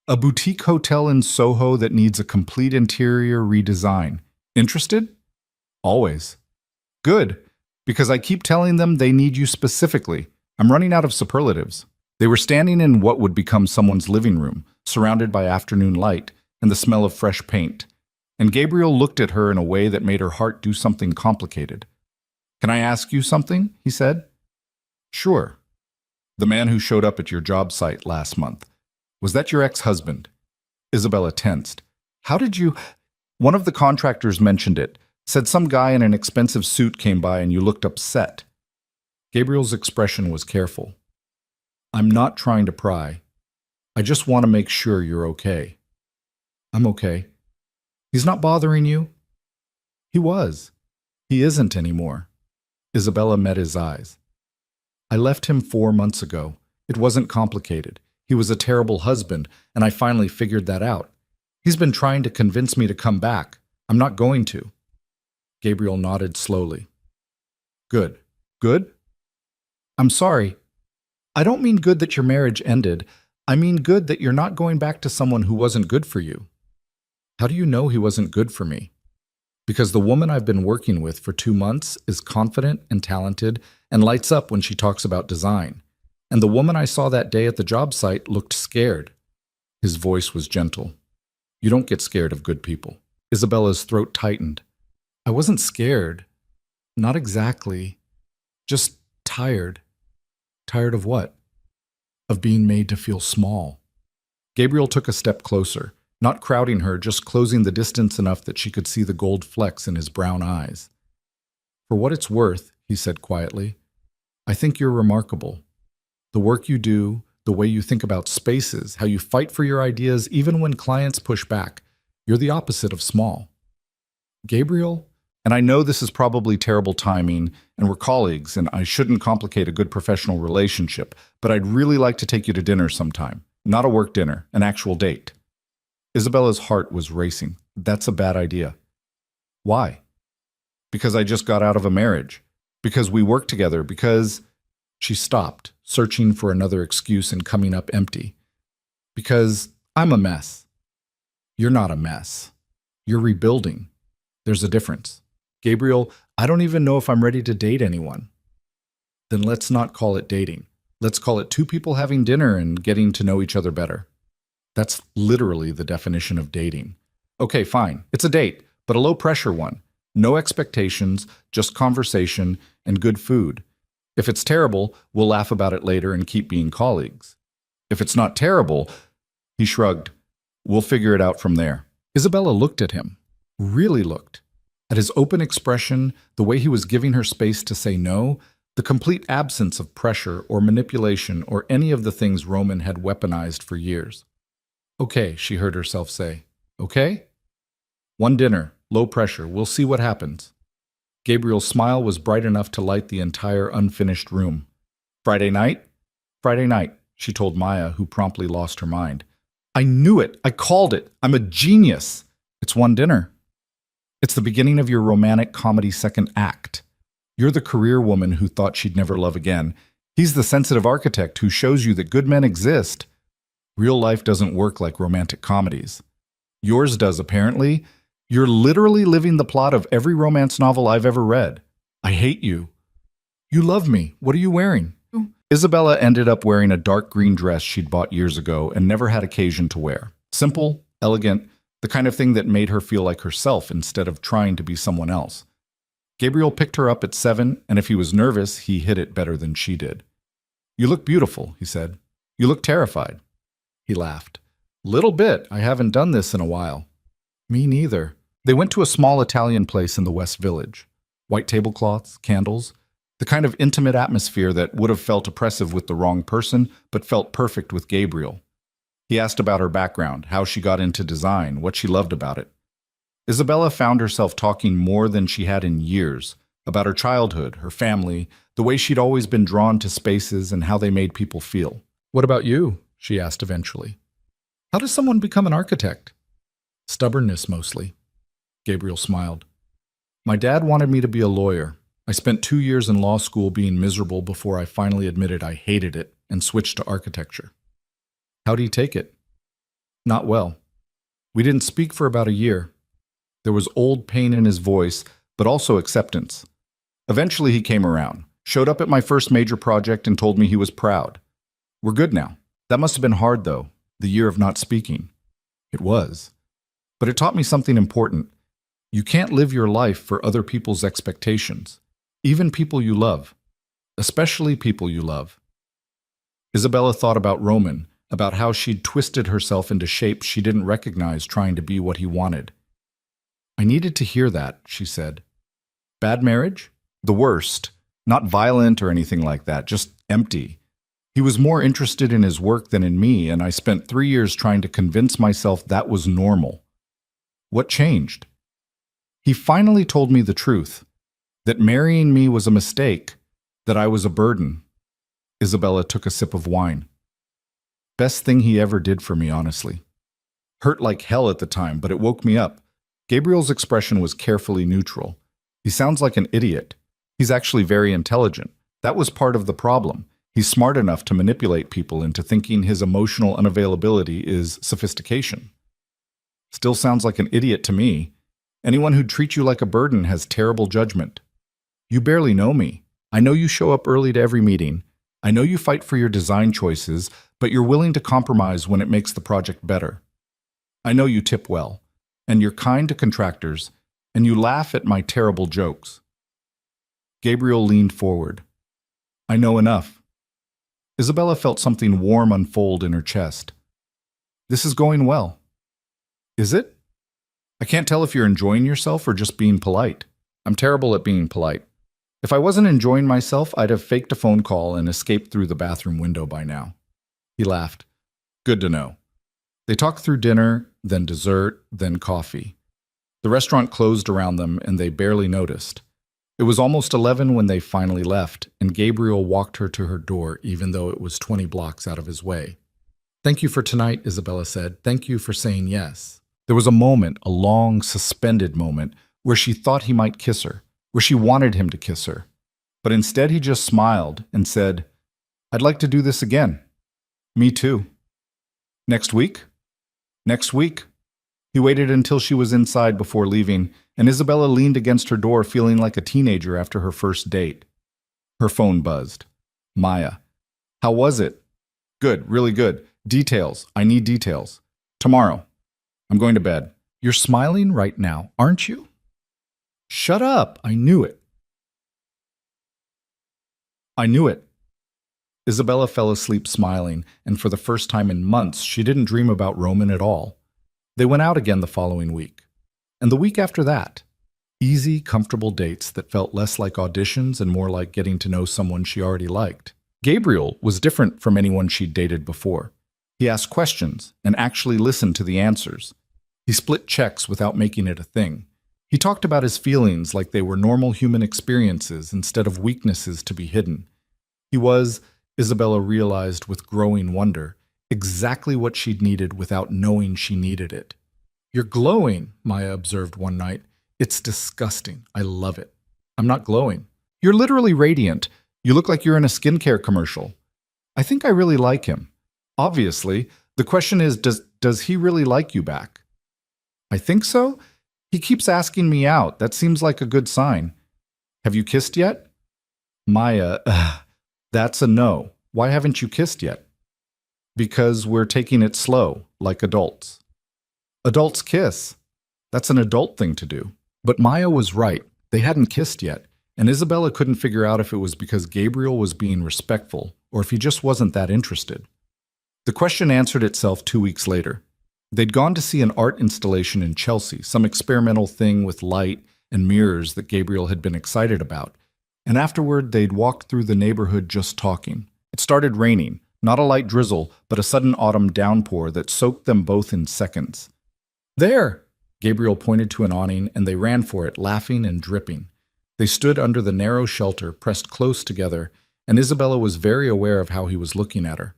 A boutique hotel in Soho that needs a complete interior redesign. Interested? Always. Good, because I keep telling them they need you specifically. I'm running out of superlatives. They were standing in what would become someone's living room, surrounded by afternoon light and the smell of fresh paint. And Gabriel looked at her in a way that made her heart do something complicated. Can I ask you something? He said. Sure. The man who showed up at your job site last month. Was that your ex-husband? Isabella tensed. How did you... One of the contractors mentioned it. Said some guy in an expensive suit came by and you looked upset. Gabriel's expression was careful. I'm not trying to pry. I just want to make sure you're okay. I'm okay. He's not bothering you? He was. He isn't anymore. Isabella met his eyes. I left him 4 months ago. It wasn't complicated. He was a terrible husband, and I finally figured that out. He's been trying to convince me to come back. I'm not going to. Gabriel nodded slowly. Good. Good? I'm sorry. I don't mean good that your marriage ended. I mean good that you're not going back to someone who wasn't good for you. How do you know he wasn't good for me? Because the woman I've been working with for 2 months is confident and talented and lights up when she talks about design. And the woman I saw that day at the job site looked scared. His voice was gentle. You don't get scared of good people. Isabella's throat tightened. I wasn't scared. Not exactly. Just tired. Tired of what? Of being made to feel small. Gabriel took a step closer, not crowding her, just closing the distance enough that she could see the gold flecks in his brown eyes. For what it's worth, he said quietly, I think you're remarkable. The work you do, the way you think about spaces, how you fight for your ideas even when clients push back, you're the opposite of small. Gabriel, and I know this is probably terrible timing, and we're colleagues, and I shouldn't complicate a good professional relationship, but I'd really like to take you to dinner sometime. Not a work dinner, an actual date. Isabella's heart was racing. That's a bad idea. Why? Because I just got out of a marriage. Because we work together. Because... She stopped, searching for another excuse and coming up empty. Because I'm a mess. You're not a mess. You're rebuilding. There's a difference. Gabriel, I don't even know if I'm ready to date anyone. Then let's not call it dating. Let's call it 2 people having dinner and getting to know each other better. That's literally the definition of dating. Okay, fine. It's a date, but a low-pressure one. No expectations, just conversation and good food. If it's terrible, we'll laugh about it later and keep being colleagues. If it's not terrible, he shrugged, we'll figure it out from there. Isabella looked at him, really looked. At his open expression, the way he was giving her space to say no, the complete absence of pressure or manipulation or any of the things Roman had weaponized for years. Okay, she heard herself say. Okay? One dinner, low pressure, we'll see what happens. Gabriel's smile was bright enough to light the entire unfinished room. Friday night? Friday night, she told Maya, who promptly lost her mind. I knew it. I called it. I'm a genius. It's one dinner. It's the beginning of your romantic comedy second act. You're the career woman who thought she'd never love again. He's the sensitive architect who shows you that good men exist. Real life doesn't work like romantic comedies. Yours does, apparently. You're literally living the plot of every romance novel I've ever read. I hate you. You love me. What are you wearing? Isabella ended up wearing a dark green dress she'd bought years ago and never had occasion to wear. Simple, elegant, the kind of thing that made her feel like herself instead of trying to be someone else. Gabriel picked her up at 7, and if he was nervous, he hit it better than she did. You look beautiful, he said. You look terrified. He laughed. Little bit. I haven't done this in a while. Me neither. They went to a small Italian place in the West Village. White tablecloths, candles, the kind of intimate atmosphere that would have felt oppressive with the wrong person, but felt perfect with Gabriel. He asked about her background, how she got into design, what she loved about it. Isabella found herself talking more than she had in years, about her childhood, her family, the way she'd always been drawn to spaces and how they made people feel. What about you? She asked eventually. How does someone become an architect? Stubbornness, mostly. Gabriel smiled. My dad wanted me to be a lawyer. I spent 2 years in law school being miserable before I finally admitted I hated it and switched to architecture. How'd he take it? Not well. We didn't speak for about a year. There was old pain in his voice, but also acceptance. Eventually he came around, showed up at my first major project and told me he was proud. We're good now. That must have been hard, though, the year of not speaking. It was. But it taught me something important. You can't live your life for other people's expectations, even people you love, especially people you love. Isabella thought about Roman, about how she'd twisted herself into shapes she didn't recognize trying to be what he wanted. I needed to hear that, she said. Bad marriage? The worst. Not violent or anything like that, just empty. He was more interested in his work than in me, and I spent 3 years trying to convince myself that was normal. What changed? He finally told me the truth, that marrying me was a mistake, that I was a burden. Isabella took a sip of wine. Best thing he ever did for me, honestly. Hurt like hell at the time, but it woke me up. Gabriel's expression was carefully neutral. He sounds like an idiot. He's actually very intelligent. That was part of the problem. He's smart enough to manipulate people into thinking his emotional unavailability is sophistication. Still sounds like an idiot to me. Anyone who'd treat you like a burden has terrible judgment. You barely know me. I know you show up early to every meeting. I know you fight for your design choices, but you're willing to compromise when it makes the project better. I know you tip well, and you're kind to contractors, and you laugh at my terrible jokes. Gabriel leaned forward. I know enough. Isabella felt something warm unfold in her chest. This is going well. Is it? I can't tell if you're enjoying yourself or just being polite. I'm terrible at being polite. If I wasn't enjoying myself, I'd have faked a phone call and escaped through the bathroom window by now. He laughed. Good to know. They talked through dinner, then dessert, then coffee. The restaurant closed around them and they barely noticed. It was almost 11 when they finally left, and Gabriel walked her to her door even though it was 20 blocks out of his way. Thank you for tonight, Isabella said. Thank you for saying yes. There was a moment, a long, suspended moment, where she thought he might kiss her, where she wanted him to kiss her. But instead he just smiled and said, I'd like to do this again. Me too. Next week? Next week. He waited until she was inside before leaving, and Isabella leaned against her door feeling like a teenager after her first date. Her phone buzzed. Maya. How was it? Good, really good. Details. I need details. Tomorrow. I'm going to bed. You're smiling right now, aren't you? Shut up. I knew it. I knew it. Isabella fell asleep smiling, and for the first time in months, she didn't dream about Roman at all. They went out again the following week. And the week after that. Easy, comfortable dates that felt less like auditions and more like getting to know someone she already liked. Gabriel was different from anyone she'd dated before. He asked questions and actually listened to the answers. He split checks without making it a thing. He talked about his feelings like they were normal human experiences instead of weaknesses to be hidden. He was, Isabella realized with growing wonder, exactly what she'd needed without knowing she needed it. You're glowing, Maya observed one night. It's disgusting. I love it. I'm not glowing. You're literally radiant. You look like you're in a skincare commercial. I think I really like him. Obviously, the question is, does he really like you back? I think so. He keeps asking me out. That seems like a good sign. Have you kissed yet? Maya, that's a no. Why haven't you kissed yet? Because we're taking it slow, like adults. Adults kiss. That's an adult thing to do. But Maya was right. They hadn't kissed yet, and Isabella couldn't figure out if it was because Gabriel was being respectful or if he just wasn't that interested. The question answered itself 2 weeks later. They'd gone to see an art installation in Chelsea, some experimental thing with light and mirrors that Gabriel had been excited about, and afterward they'd walked through the neighborhood just talking. It started raining, not a light drizzle, but a sudden autumn downpour that soaked them both in seconds. There! Gabriel pointed to an awning, and they ran for it, laughing and dripping. They stood under the narrow shelter, pressed close together, and Isabella was very aware of how he was looking at her.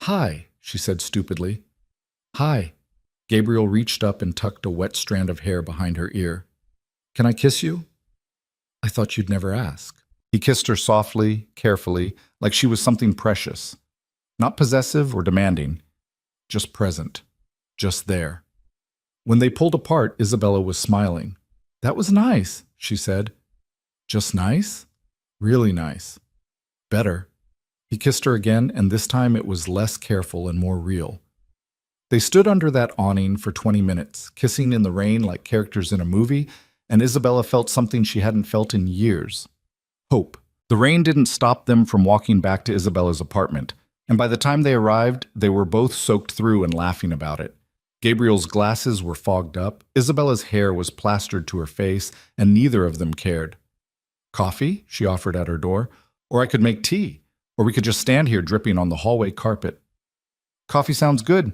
"Hi," she said stupidly. "Hi." Gabriel reached up and tucked a wet strand of hair behind her ear. "Can I kiss you?" "I thought you'd never ask." He kissed her softly, carefully, like she was something precious. Not possessive or demanding, just present, just there. When they pulled apart, Isabella was smiling. "That was nice," she said. "Just nice?" "Really nice." "Better." He kissed her again, and this time it was less careful and more real. They stood under that awning for 20 minutes, kissing in the rain like characters in a movie, and Isabella felt something she hadn't felt in years. Hope. The rain didn't stop them from walking back to Isabella's apartment, and by the time they arrived, they were both soaked through and laughing about it. Gabriel's glasses were fogged up, Isabella's hair was plastered to her face, and neither of them cared. "Coffee?" she offered at her door. "Or I could make tea. Or we could just stand here dripping on the hallway carpet." "Coffee sounds good."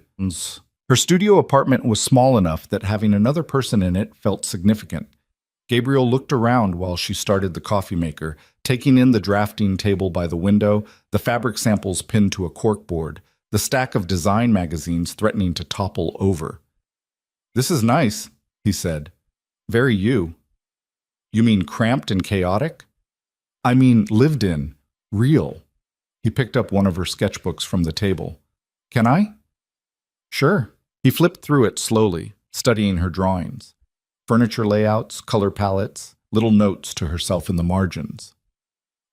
Her studio apartment was small enough that having another person in it felt significant. Gabriel looked around while she started the coffee maker, taking in the drafting table by the window, the fabric samples pinned to a corkboard, the stack of design magazines threatening to topple over. "This is nice," he said. "Very you." "You mean cramped and chaotic?" "I mean lived in, real." He picked up one of her sketchbooks from the table. "Can I?" "Sure." He flipped through it slowly, studying her drawings. Furniture layouts, color palettes, little notes to herself in the margins.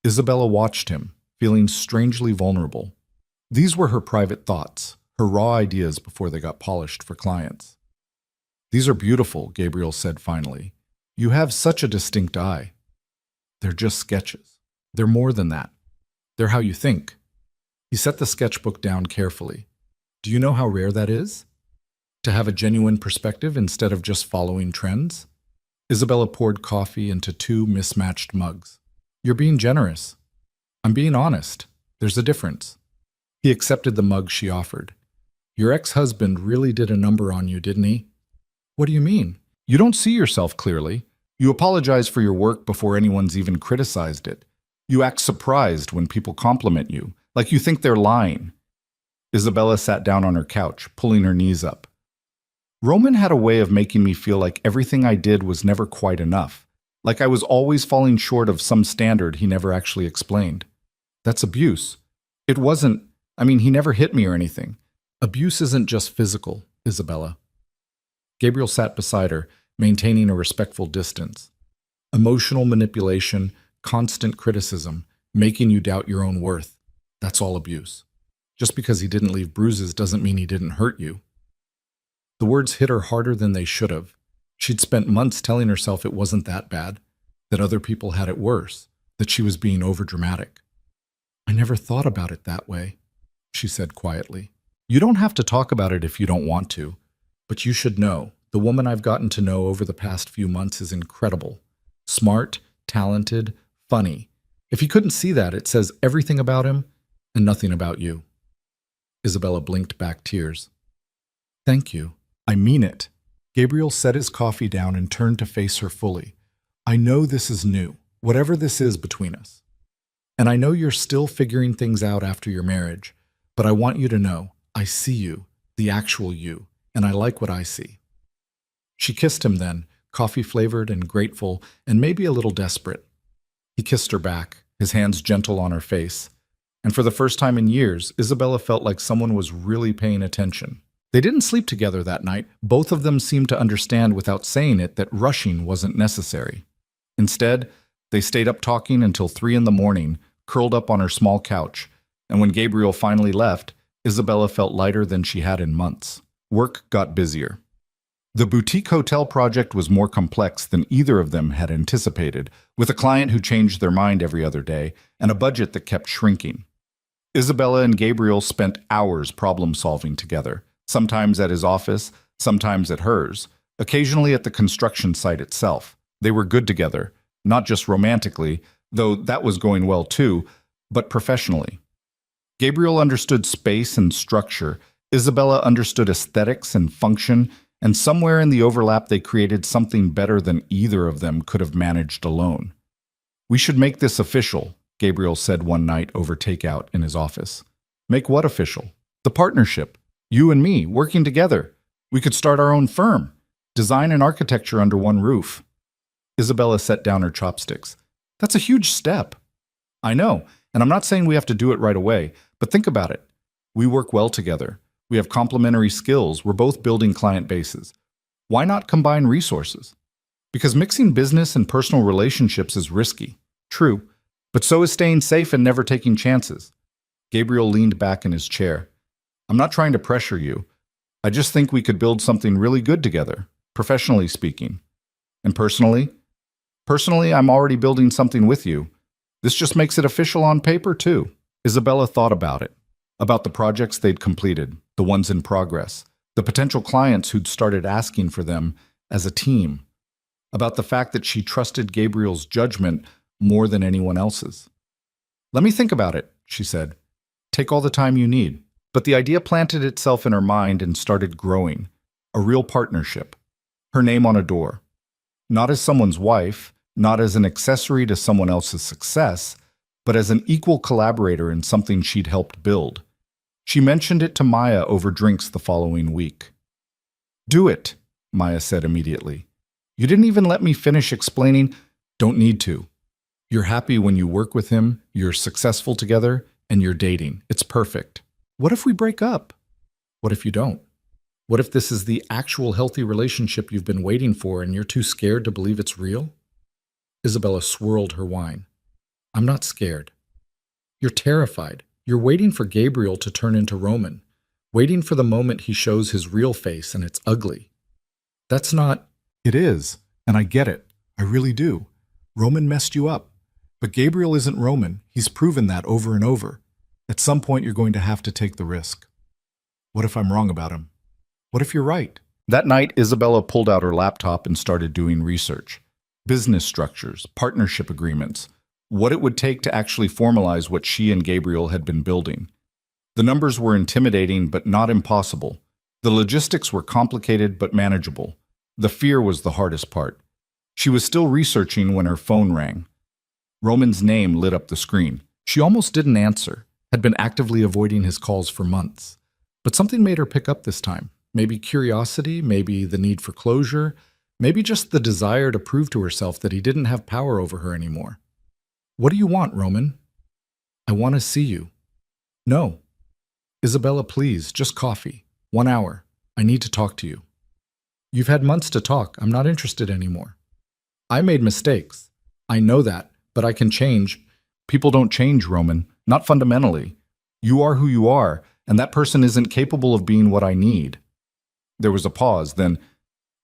Isabella watched him, feeling strangely vulnerable. These were her private thoughts, her raw ideas before they got polished for clients. "These are beautiful," Gabriel said finally. "You have such a distinct eye." "They're just sketches. They're more than that. They're how you think." He set the sketchbook down carefully. "Do you know how rare that is? To have a genuine perspective instead of just following trends?" Isabella poured coffee into 2 mismatched mugs. "You're being generous." "I'm being honest. There's a difference." He accepted the mug she offered. "Your ex-husband really did a number on you, didn't he?" "What do you mean? You don't see yourself clearly. You apologize for your work before anyone's even criticized it. You act surprised when people compliment you, like you think they're lying." Isabella sat down on her couch, pulling her knees up. "Roman had a way of making me feel like everything I did was never quite enough, like I was always falling short of some standard he never actually explained. That's abuse. It wasn't, he never hit me or anything. Abuse isn't just physical, Isabella." Gabriel sat beside her, maintaining a respectful distance. "Emotional manipulation, constant criticism, making you doubt your own worth. That's all abuse. Just because he didn't leave bruises doesn't mean he didn't hurt you." The words hit her harder than they should have. She'd spent months telling herself it wasn't that bad, that other people had it worse, that she was being overdramatic. "I never thought about it that way," she said quietly. "You don't have to talk about it if you don't want to, but you should know, the woman I've gotten to know over the past few months is incredible. Smart, talented, funny. If you couldn't see that, it says everything about him and nothing about you." Isabella blinked back tears. "Thank you. I mean it." Gabriel set his coffee down and turned to face her fully. "I know this is new, whatever this is between us. And I know you're still figuring things out after your marriage, but I want you to know, I see you, the actual you, and I like what I see." She kissed him then, coffee-flavored and grateful, and maybe a little desperate. He kissed her back, his hands gentle on her face. And for the first time in years, Isabella felt like someone was really paying attention. They didn't sleep together that night. Both of them seemed to understand without saying it that rushing wasn't necessary. Instead, They stayed up talking until 3 in the morning, curled up on her small couch, and when Gabriel finally left, Isabella felt lighter than she had in months. Work got busier. The boutique hotel project was more complex than either of them had anticipated, with a client who changed their mind every other day and a budget that kept shrinking. Isabella and Gabriel spent hours problem-solving together, sometimes at his office, sometimes at hers, occasionally at the construction site itself. They were good together, not just romantically, though that was going well too, but professionally. Gabriel understood space and structure, Isabella understood aesthetics and function, and somewhere in the overlap they created something better than either of them could have managed alone. "We should make this official," Gabriel said one night over takeout in his office. "Make what official?" "The partnership. You and me, working together. We could start our own firm. Design and architecture under one roof." Isabella set down her chopsticks. "That's a huge step." "I know, and I'm not saying we have to do it right away, but think about it. We work well together. We have complementary skills. We're both building client bases. Why not combine resources? Because mixing business and personal relationships is risky. True, but so is staying safe and never taking chances." Gabriel leaned back in his chair. "I'm not trying to pressure you. I just think we could build something really good together, professionally speaking. And personally? Personally, I'm already building something with you. This just makes it official on paper, too." Isabella thought about it, about the projects they'd completed, the ones in progress, the potential clients who'd started asking for them as a team, about the fact that she trusted Gabriel's judgment more than anyone else's. "Let me think about it," she said. "Take all the time you need." But the idea planted itself in her mind and started growing. A real partnership. Her name on a door. Not as someone's wife, not as an accessory to someone else's success, but as an equal collaborator in something she'd helped build. She mentioned it to Maya over drinks the following week. "Do it," Maya said immediately. "You didn't even let me finish explaining." "Don't need to. You're happy when you work with him, you're successful together, and you're dating. It's perfect. What if we break up? What if you don't? What if this is the actual healthy relationship you've been waiting for and you're too scared to believe it's real?" Isabella swirled her wine. "I'm not scared. You're terrified. You're waiting for Gabriel to turn into Roman, waiting for the moment he shows his real face and it's ugly. That's not—" "It is, and I get it. I really do. Roman messed you up. But Gabriel isn't Roman. He's proven that over and over. At some point, you're going to have to take the risk. What if I'm wrong about him? What if you're right?" That night, Isabella pulled out her laptop and started doing research. Business structures, partnership agreements, what it would take to actually formalize what she and Gabriel had been building. The numbers were intimidating, but not impossible. The logistics were complicated, but manageable. The fear was the hardest part. She was still researching when her phone rang. Roman's name lit up the screen. She almost didn't answer, had been actively avoiding his calls for months. But something made her pick up this time. Maybe curiosity, maybe the need for closure, maybe just the desire to prove to herself that he didn't have power over her anymore. "What do you want, Roman?" "I want to see you." "No." "Isabella, please, just coffee. 1 hour. I need to talk to you." "You've had months to talk. I'm not interested anymore." "I made mistakes. I know that, but I can change." "People don't change, Roman. Not fundamentally. You are who you are, and that person isn't capable of being what I need." There was a pause, then,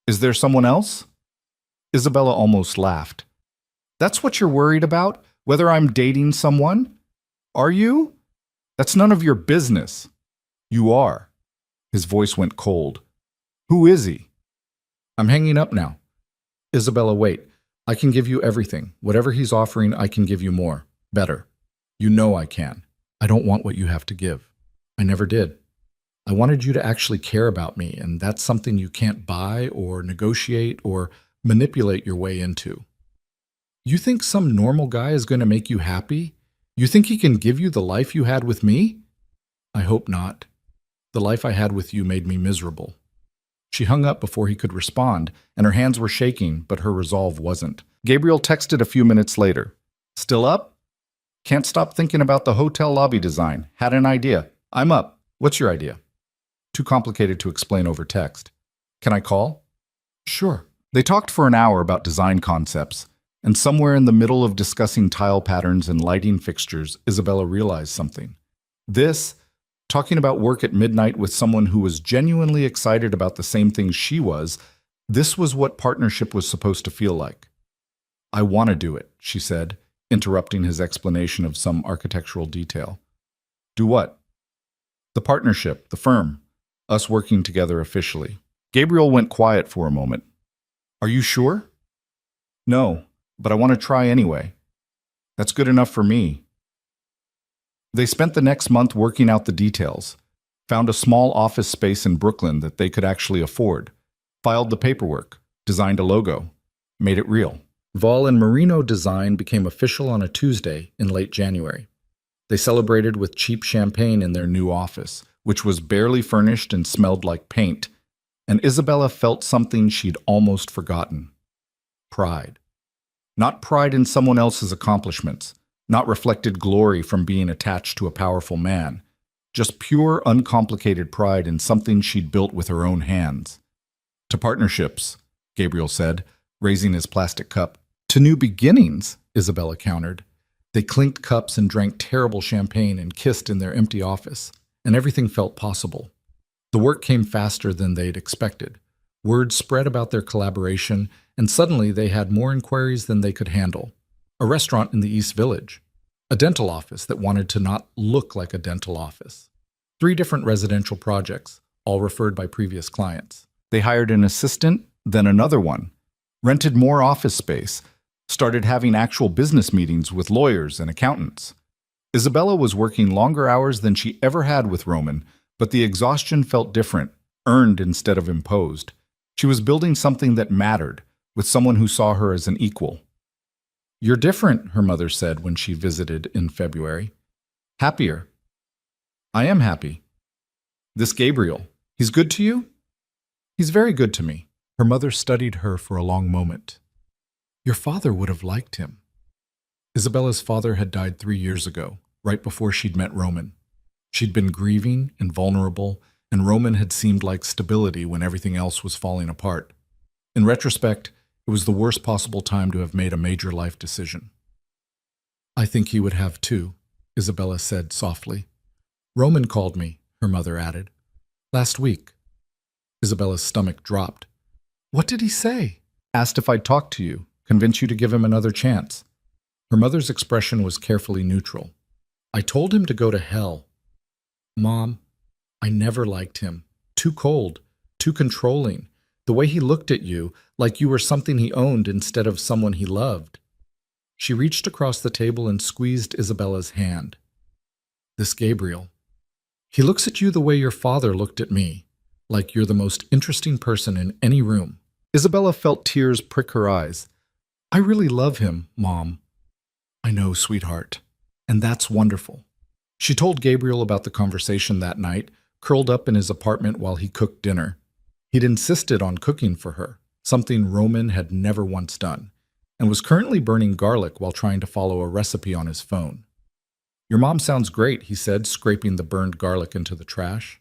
"Is there someone else?" Isabella almost laughed. "That's what you're worried about? Whether I'm dating someone? Are you? That's none of your business." "You are." His voice went cold. "Who is he?" "I'm hanging up now." "Isabella, wait. I can give you everything. Whatever he's offering, I can give you more. Better. You know I can. I don't want what you have to give. I never did. I wanted you to actually care about me, and that's something you can't buy or negotiate or manipulate your way into. You think some normal guy is going to make you happy? You think he can give you the life you had with me? I hope not. The life I had with you made me miserable." She hung up before he could respond, and her hands were shaking, but her resolve wasn't. Gabriel texted a few minutes later. "Still up? Can't stop thinking about the hotel lobby design. Had an idea. I'm up. What's your idea?" Too complicated to explain over text. "Can I call?" "Sure." They talked for an hour about design concepts. And somewhere in the middle of discussing tile patterns and lighting fixtures, Isabella realized something. This, talking about work at midnight with someone who was genuinely excited about the same things she was, this was what partnership was supposed to feel like. I want to do it, she said, interrupting his explanation of some architectural detail. Do what? The partnership, the firm, us working together officially. Gabriel went quiet for a moment. Are you sure? No, but I want to try anyway. That's good enough for me. They spent the next month working out the details, found a small office space in Brooklyn that they could actually afford, filed the paperwork, designed a logo, made it real. Vol and Merino design became official on a Tuesday in late January. They celebrated with cheap champagne in their new office, which was barely furnished and smelled like paint, and Isabella felt something she'd almost forgotten. Pride. Not pride in someone else's accomplishments, not reflected glory from being attached to a powerful man, just pure, uncomplicated pride in something she'd built with her own hands. To partnerships, Gabriel said, raising his plastic cup. To new beginnings, Isabella countered. They clinked cups and drank terrible champagne and kissed in their empty office, and everything felt possible. The work came faster than they'd expected. Word spread about their collaboration, and suddenly they had more inquiries than they could handle. A restaurant in the East Village. A dental office that wanted to not look like a dental office. 3 different residential projects, all referred by previous clients. They hired an assistant, then another one, rented more office space, started having actual business meetings with lawyers and accountants. Isabella was working longer hours than she ever had with Roman, but the exhaustion felt different, earned instead of imposed. She was building something that mattered, with someone who saw her as an equal. You're different, her mother said when she visited in February. Happier. I am happy. This Gabriel, he's good to you? He's very good to me. Her mother studied her for a long moment. Your father would have liked him. Isabella's father had died 3 years ago, right before she'd met Roman. She'd been grieving and vulnerable, and Roman had seemed like stability when everything else was falling apart. In retrospect, it was the worst possible time to have made a major life decision. I think he would have too, Isabella said softly. Roman called me, her mother added. Last week. Isabella's stomach dropped. What did he say? Asked if I'd talk to you, convince you to give him another chance. Her mother's expression was carefully neutral. I told him to go to hell. Mom, I never liked him. Too cold, too controlling. The way he looked at you, like you were something he owned instead of someone he loved. She reached across the table and squeezed Isabella's hand. This Gabriel. He looks at you the way your father looked at me, like you're the most interesting person in any room. Isabella felt tears prick her eyes. I really love him, Mom. I know, sweetheart. And that's wonderful. She told Gabriel about the conversation that night, curled up in his apartment while he cooked dinner. He'd insisted on cooking for her, something Roman had never once done, and was currently burning garlic while trying to follow a recipe on his phone. Your mom sounds great, he said, scraping the burned garlic into the trash.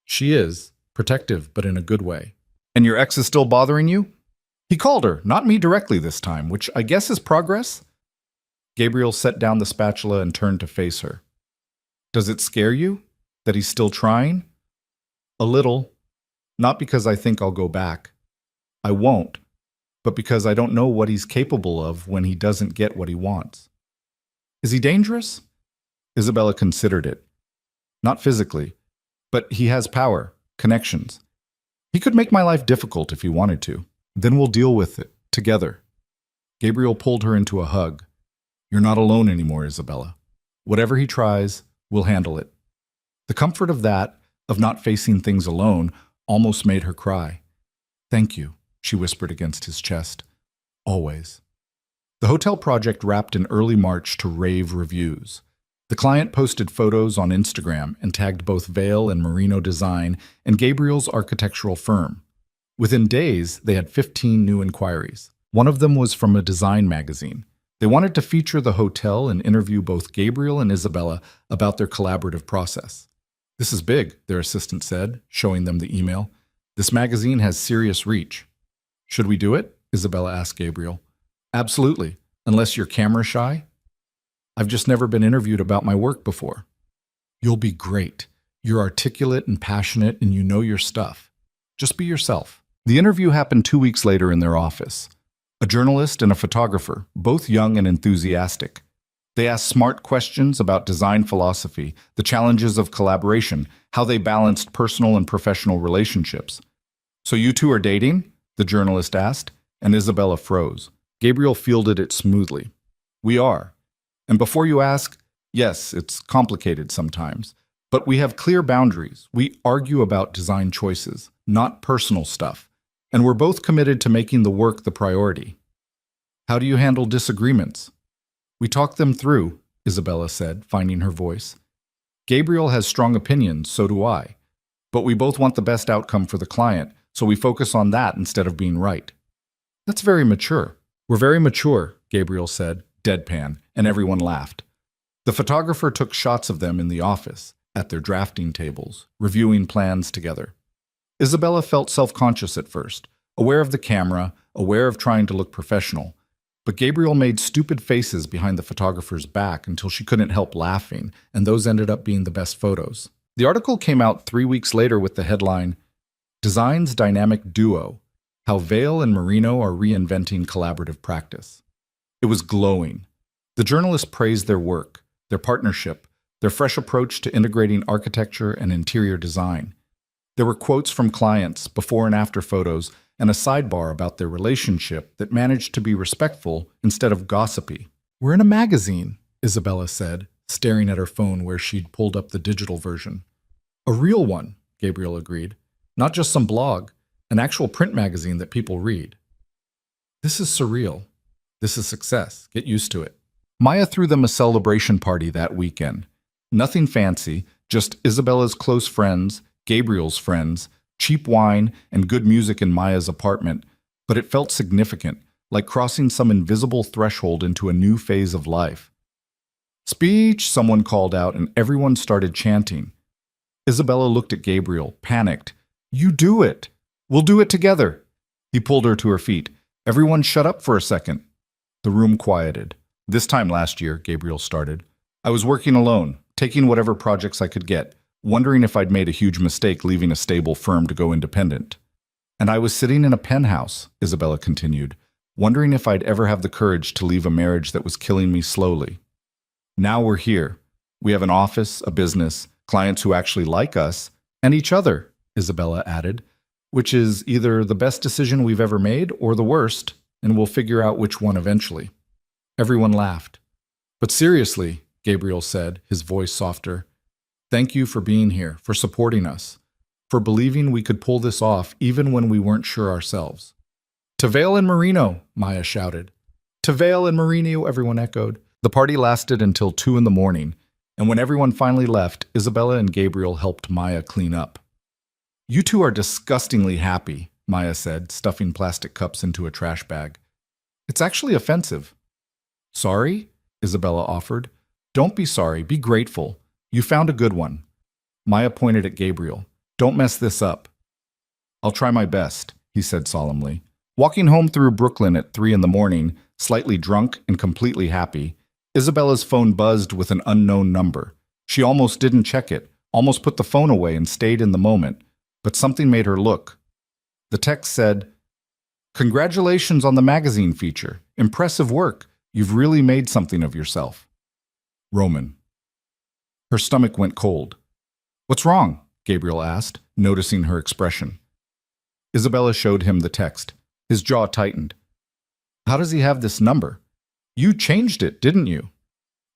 She is, protective, but in a good way. And your ex is still bothering you? He called her, not me directly this time, which I guess is progress? Gabriel set down the spatula and turned to face her. Does it scare you that he's still trying? A little. Not because I think I'll go back. I won't, but because I don't know what he's capable of when he doesn't get what he wants. Is he dangerous? Isabella considered it. Not physically, but he has power, connections. He could make my life difficult if he wanted to. Then we'll deal with it, together. Gabriel pulled her into a hug. You're not alone anymore, Isabella. Whatever he tries, we'll handle it. The comfort of that, of not facing things alone, almost made her cry. Thank you, she whispered against his chest. Always. The hotel project wrapped in early March to rave reviews. The client posted photos on Instagram and tagged both Vale and Merino Design and Gabriel's architectural firm. Within days, they had 15 new inquiries. One of them was from a design magazine. They wanted to feature the hotel and interview both Gabriel and Isabella about their collaborative process. This is big, their assistant said, showing them the email. This magazine has serious reach. Should we do it? Isabella asked Gabriel. Absolutely. Unless you're camera shy. I've just never been interviewed about my work before. You'll be great. You're articulate and passionate and you know your stuff. Just be yourself. The interview happened 2 weeks later in their office. A journalist and a photographer, both young and enthusiastic. They asked smart questions about design philosophy, the challenges of collaboration, how they balanced personal and professional relationships. So you two are dating? The journalist asked, and Isabella froze. Gabriel fielded it smoothly. We are. And before you ask, yes, it's complicated sometimes, but we have clear boundaries. We argue about design choices, not personal stuff, and we're both committed to making the work the priority. How do you handle disagreements? We talk them through, Isabella said, finding her voice. Gabriel has strong opinions, so do I. But we both want the best outcome for the client, so we focus on that instead of being right. That's very mature. We're very mature, Gabriel said, deadpan, and everyone laughed. The photographer took shots of them in the office, at their drafting tables, reviewing plans together. Isabella felt self-conscious at first, aware of the camera, aware of trying to look professional. But Gabriel made stupid faces behind the photographer's back until she couldn't help laughing, and those ended up being the best photos. The article came out 3 weeks later with the headline, Design's Dynamic Duo, How Vale and Merino Are Reinventing Collaborative Practice. It was glowing. The journalists praised their work, their partnership, their fresh approach to integrating architecture and interior design. There were quotes from clients, before and after photos, and a sidebar about their relationship that managed to be respectful instead of gossipy. We're in a magazine, Isabella said, staring at her phone where she'd pulled up the digital version. A real one, Gabriel agreed. Not just some blog, an actual print magazine that people read. This is surreal. This is success. Get used to it. Maya threw them a celebration party that weekend. Nothing fancy, just Isabella's close friends, Gabriel's friends, cheap wine, and good music in Maya's apartment, but it felt significant, like crossing some invisible threshold into a new phase of life. Speech, someone called out, and everyone started chanting. Isabella looked at Gabriel, panicked. You do it! We'll do it together! He pulled her to her feet. Everyone shut up for a second. The room quieted. This time last year, Gabriel started. I was working alone, taking whatever projects I could get, wondering if I'd made a huge mistake leaving a stable firm to go independent. And I was sitting in a penthouse, Isabella continued, wondering if I'd ever have the courage to leave a marriage that was killing me slowly. Now we're here. We have an office, a business, clients who actually like us, and each other, Isabella added, which is either the best decision we've ever made or the worst, and we'll figure out which one eventually. Everyone laughed. But seriously, Gabriel said, his voice softer, thank you for being here, for supporting us, for believing we could pull this off even when we weren't sure ourselves. To Vale and Merino, Maya shouted. To Vale and Merino, everyone echoed. The party lasted until 2 a.m, and when everyone finally left, Isabella and Gabriel helped Maya clean up. You two are disgustingly happy, Maya said, stuffing plastic cups into a trash bag. It's actually offensive. Sorry? Isabella offered. Don't be sorry, be grateful. You found a good one. Maya pointed at Gabriel. Don't mess this up. I'll try my best, he said solemnly. Walking home through Brooklyn at 3 a.m, slightly drunk and completely happy, Isabella's phone buzzed with an unknown number. She almost didn't check it, almost put the phone away and stayed in the moment, but something made her look. The text said, Congratulations on the magazine feature. Impressive work. You've really made something of yourself. Roman. Her stomach went cold. What's wrong? Gabriel asked, noticing her expression. Isabella showed him the text. His jaw tightened. How does he have this number? You changed it, didn't you?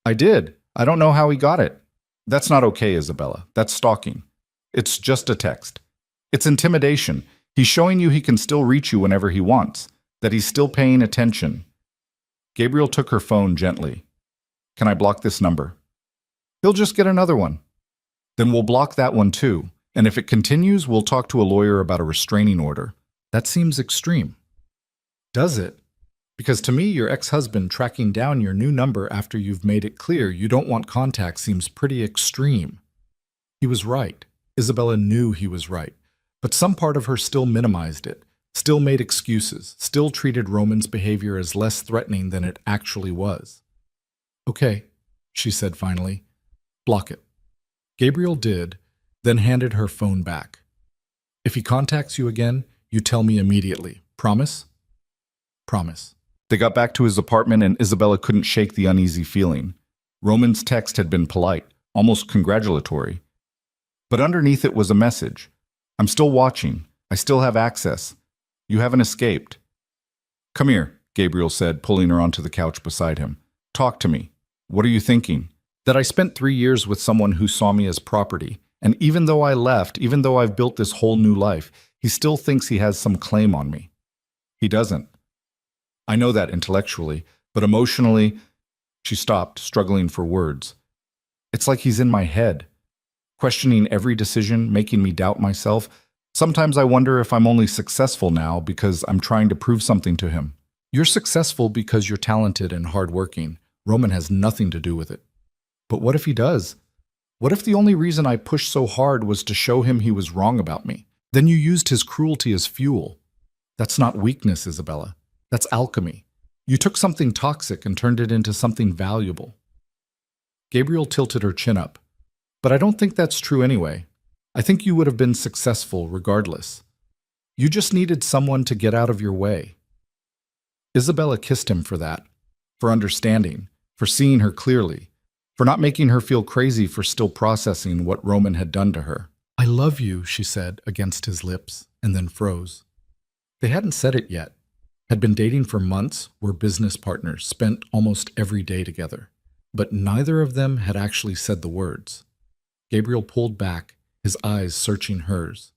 I did. I don't know how he got it. That's not okay, Isabella. That's stalking. It's just a text. It's intimidation. He's showing you he can still reach you whenever he wants, that he's still paying attention. Gabriel took her phone gently. Can I block this number? He'll just get another one. Then we'll block that one too, and if it continues, we'll talk to a lawyer about a restraining order. That seems extreme. Does it? Because to me, your ex-husband tracking down your new number after you've made it clear you don't want contact seems pretty extreme. He was right. Isabella knew he was right, but some part of her still minimized it, still made excuses, still treated Roman's behavior as less threatening than it actually was. "Okay," she said finally. "Block it." Gabriel did, then handed her phone back. "If he contacts you again, you tell me immediately. Promise?" "Promise." They got back to his apartment and Isabella couldn't shake the uneasy feeling. Roman's text had been polite, almost congratulatory. But underneath it was a message. "I'm still watching. I still have access. You haven't escaped." "Come here," Gabriel said, pulling her onto the couch beside him. "Talk to me. What are you thinking?" "That I spent 3 years with someone who saw me as property, and even though I left, even though I've built this whole new life, he still thinks he has some claim on me." "He doesn't." "I know that intellectually, but emotionally—" She stopped, struggling for words. "It's like he's in my head, questioning every decision, making me doubt myself. Sometimes I wonder if I'm only successful now because I'm trying to prove something to him." "You're successful because you're talented and hardworking. Roman has nothing to do with it." "But what if he does? What if the only reason I pushed so hard was to show him he was wrong about me? Then you used his cruelty as fuel. That's not weakness, Isabella. That's alchemy. You took something toxic and turned it into something valuable." Gabriel tilted her chin up. "But I don't think that's true anyway. I think you would have been successful regardless. You just needed someone to get out of your way." Isabella kissed him for that, for understanding, for seeing her clearly, for not making her feel crazy for still processing what Roman had done to her. "I love you," she said against his lips, and then froze. They hadn't said it yet. Had been dating for months, were business partners, spent almost every day together. But neither of them had actually said the words. Gabriel pulled back, his eyes searching hers.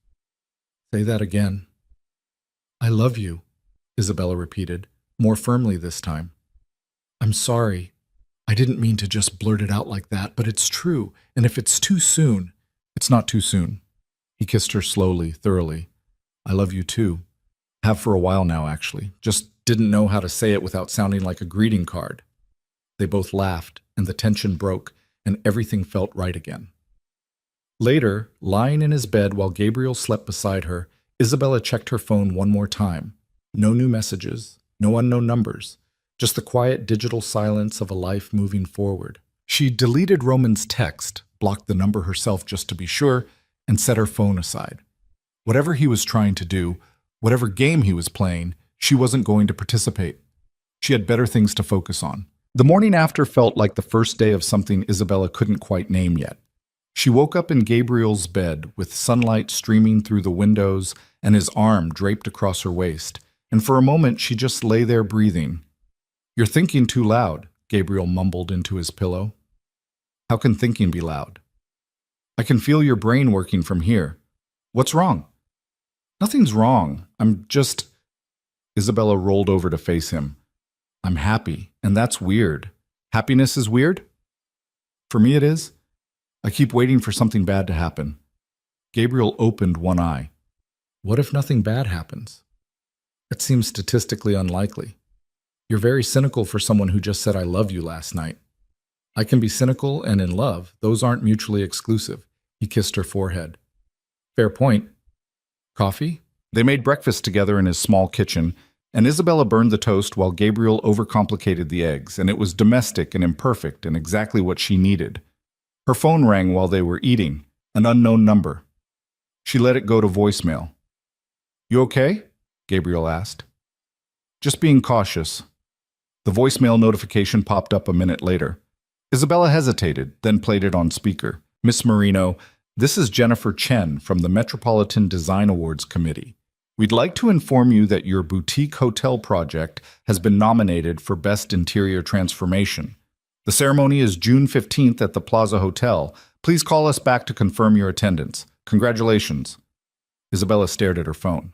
"Say that again." "I love you," Isabella repeated, more firmly this time. "I'm sorry. I didn't mean to just blurt it out like that, but it's true, and if it's too soon—" "It's not too soon." He kissed her slowly, thoroughly. "I love you too. Have for a while now, actually. Just didn't know how to say it without sounding like a greeting card." They both laughed, and the tension broke, and everything felt right again. Later, lying in his bed while Gabriel slept beside her, Isabella checked her phone one more time. No new messages, no unknown numbers, just the quiet digital silence of a life moving forward. She deleted Roman's text, blocked the number herself just to be sure, and set her phone aside. Whatever he was trying to do, whatever game he was playing, she wasn't going to participate. She had better things to focus on. The morning after felt like the first day of something Isabella couldn't quite name yet. She woke up in Gabriel's bed with sunlight streaming through the windows and his arm draped across her waist, and for a moment she just lay there breathing. "You're thinking too loud," Gabriel mumbled into his pillow. "How can thinking be loud?" "I can feel your brain working from here. What's wrong?" "Nothing's wrong. I'm just—" Isabella rolled over to face him. "I'm happy, and that's weird. Happiness is weird?" "For me it is. I keep waiting for something bad to happen." Gabriel opened one eye. "What if nothing bad happens?" "It seems statistically unlikely. You're very cynical for someone who just said I love you last night." "I can be cynical and in love. Those aren't mutually exclusive." He kissed her forehead. "Fair point. Coffee?" They made breakfast together in his small kitchen, and Isabella burned the toast while Gabriel overcomplicated the eggs, and it was domestic and imperfect and exactly what she needed. Her phone rang while they were eating, an unknown number. She let it go to voicemail. "You okay?" Gabriel asked. "Just being cautious." The voicemail notification popped up a minute later. Isabella hesitated, then played it on speaker. "Miss Marino, this is Jennifer Chen from the Metropolitan Design Awards Committee. We'd like to inform you that your boutique hotel project has been nominated for Best Interior Transformation. The ceremony is June 15th at the Plaza Hotel. Please call us back to confirm your attendance. Congratulations." Isabella stared at her phone.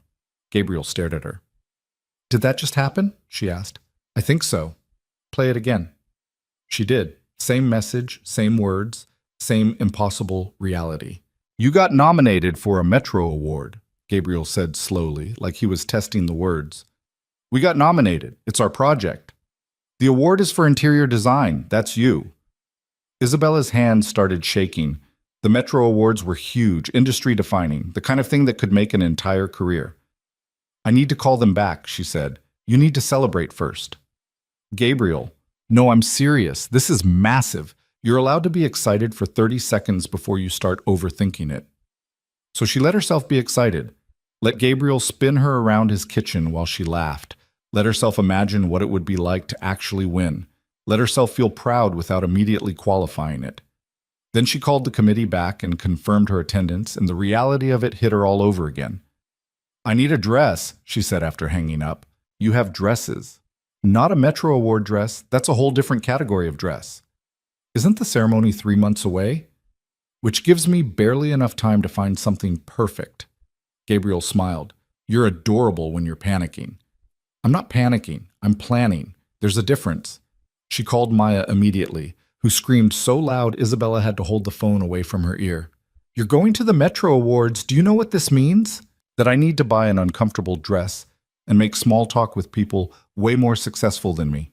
Gabriel stared at her. "Did that just happen?" she asked. "I think so. Play it again." She did. Same message, same words, same impossible reality. "You got nominated for a Metro Award," Gabriel said slowly, like he was testing the words. "We got nominated. It's our project. The award is for interior design. That's you." Isabella's hands started shaking. The Metro Awards were huge, industry-defining, the kind of thing that could make an entire career. I need to call them back, she said. You need to celebrate first. Gabriel, no, I'm serious. This is massive. You're allowed to be excited for 30 seconds before you start overthinking it. So she let herself be excited. Let Gabriel spin her around his kitchen while she laughed. Let herself imagine what it would be like to actually win. Let herself feel proud without immediately qualifying it. Then she called the committee back and confirmed her attendance, and the reality of it hit her all over again. I need a dress, she said after hanging up. You have dresses. Not a Metro Award dress, that's a whole different category of dress. Isn't the ceremony 3 months away? Which gives me barely enough time to find something perfect. Gabriel smiled. You're adorable when you're panicking. I'm not panicking, I'm planning. There's a difference. She called Maya immediately, who screamed so loud Isabella had to hold the phone away from her ear. You're going to the Metro Awards, do you know what this means? That I need to buy an uncomfortable dress and make small talk with people way more successful than me.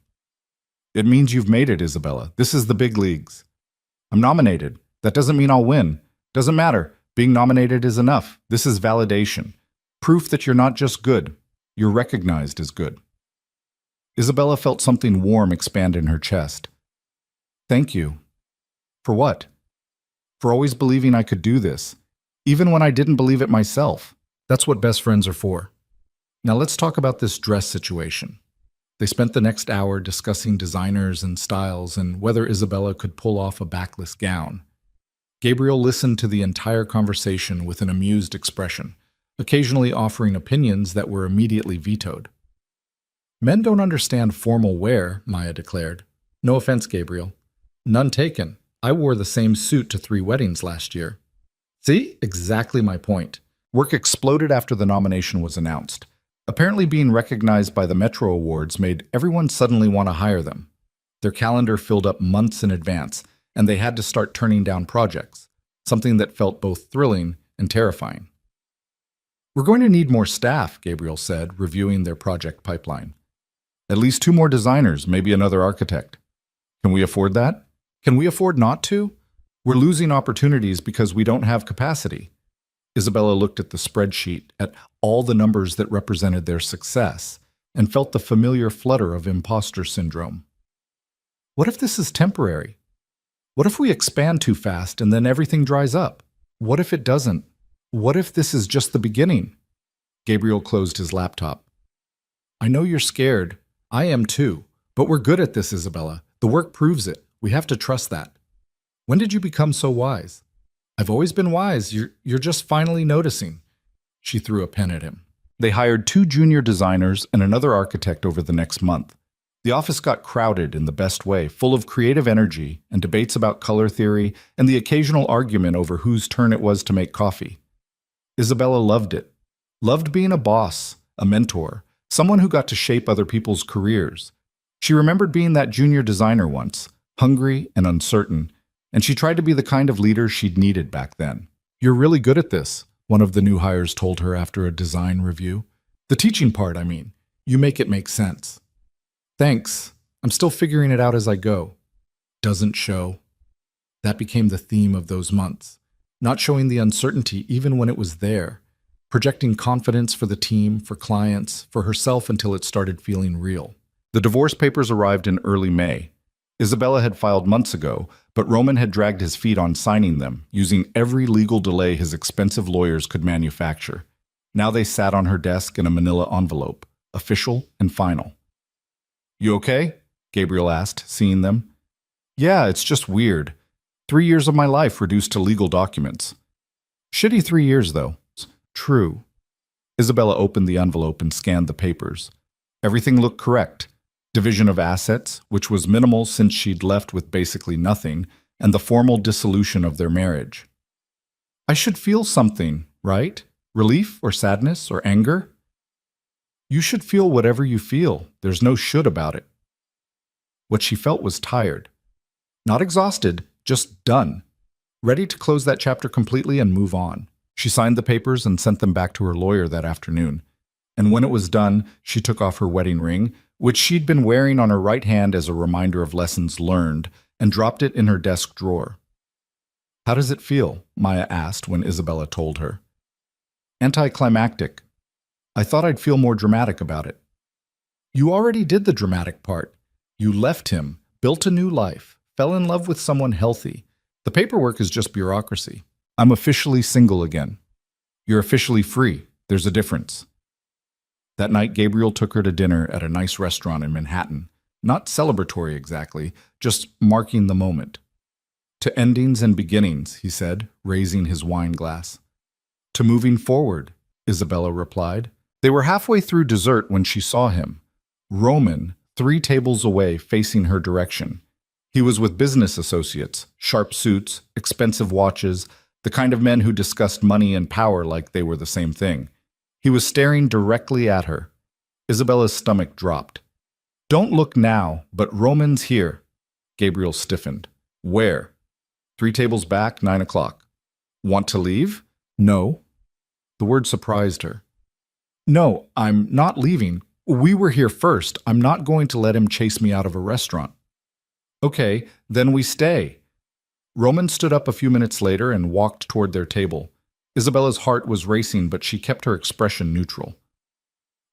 It means you've made it, Isabella. This is the big leagues. I'm nominated. That doesn't mean I'll win. Doesn't matter. Being nominated is enough. This is validation. Proof that you're not just good. You're recognized as good. Isabella felt something warm expand in her chest. Thank you. For what? For always believing I could do this, even when I didn't believe it myself. That's what best friends are for. Now let's talk about this dress situation. They spent the next hour discussing designers and styles and whether Isabella could pull off a backless gown. Gabriel listened to the entire conversation with an amused expression, occasionally offering opinions that were immediately vetoed. Men don't understand formal wear, Maya declared. No offense, Gabriel. None taken. I wore the same suit to 3 weddings last year. See? Exactly my point. Work exploded after the nomination was announced. Apparently being recognized by the Metro Awards made everyone suddenly want to hire them. Their calendar filled up months in advance, and they had to start turning down projects, something that felt both thrilling and terrifying. We're going to need more staff, Gabriel said, reviewing their project pipeline. At least 2 more designers, maybe another architect. Can we afford that? Can we afford not to? We're losing opportunities because we don't have capacity. Isabella looked at the spreadsheet, at all the numbers that represented their success, and felt the familiar flutter of imposter syndrome. What if this is temporary? What if we expand too fast and then everything dries up? What if it doesn't? What if this is just the beginning? Gabriel closed his laptop. I know you're scared. I am too. But we're good at this, Isabella. The work proves it. We have to trust that. When did you become so wise? I've always been wise. You're just finally noticing. She threw a pen at him. They hired 2 junior designers and another architect over the next month. The office got crowded in the best way, full of creative energy and debates about color theory and the occasional argument over whose turn it was to make coffee. Isabella loved it. Loved being a boss, a mentor, someone who got to shape other people's careers. She remembered being that junior designer once, hungry and uncertain, and she tried to be the kind of leader she'd needed back then. You're really good at this, one of the new hires told her after a design review. The teaching part, I mean. You make it make sense. Thanks. I'm still figuring it out as I go. Doesn't show. That became the theme of those months. Not showing the uncertainty even when it was there. Projecting confidence for the team, for clients, for herself until it started feeling real. The divorce papers arrived in early May. Isabella had filed months ago, but Roman had dragged his feet on signing them, using every legal delay his expensive lawyers could manufacture. Now they sat on her desk in a manila envelope, official and final. You okay? Gabriel asked, seeing them. Yeah, it's just weird. 3 years of my life reduced to legal documents. Shitty 3 years, though. True. Isabella opened the envelope and scanned the papers. Everything looked correct. Division of assets, which was minimal since she'd left with basically nothing, and the formal dissolution of their marriage. I should feel something, right? Relief or sadness or anger? You should feel whatever you feel. There's no should about it. What she felt was tired. Not exhausted, just done. Ready to close that chapter completely and move on. She signed the papers and sent them back to her lawyer that afternoon. And when it was done, she took off her wedding ring, which she'd been wearing on her right hand as a reminder of lessons learned, and dropped it in her desk drawer. How does it feel? Maya asked when Isabella told her. Anticlimactic. I thought I'd feel more dramatic about it. You already did the dramatic part. You left him, built a new life, fell in love with someone healthy. The paperwork is just bureaucracy. I'm officially single again. You're officially free. There's a difference. That night, Gabriel took her to dinner at a nice restaurant in Manhattan. Not celebratory exactly, just marking the moment. To endings and beginnings, he said, raising his wine glass. To moving forward, Isabella replied. They were halfway through dessert when she saw him. Roman, 3 tables away, facing her direction. He was with business associates, sharp suits, expensive watches, the kind of men who discussed money and power like they were the same thing. He was staring directly at her. Isabella's stomach dropped. Don't look now, but Roman's here. Gabriel stiffened. Where? 3 tables back, 9 o'clock. Want to leave? No. The word surprised her. No, I'm not leaving. We were here first. I'm not going to let him chase me out of a restaurant. Okay, then we stay. Roman stood up a few minutes later and walked toward their table. Isabella's heart was racing, but she kept her expression neutral.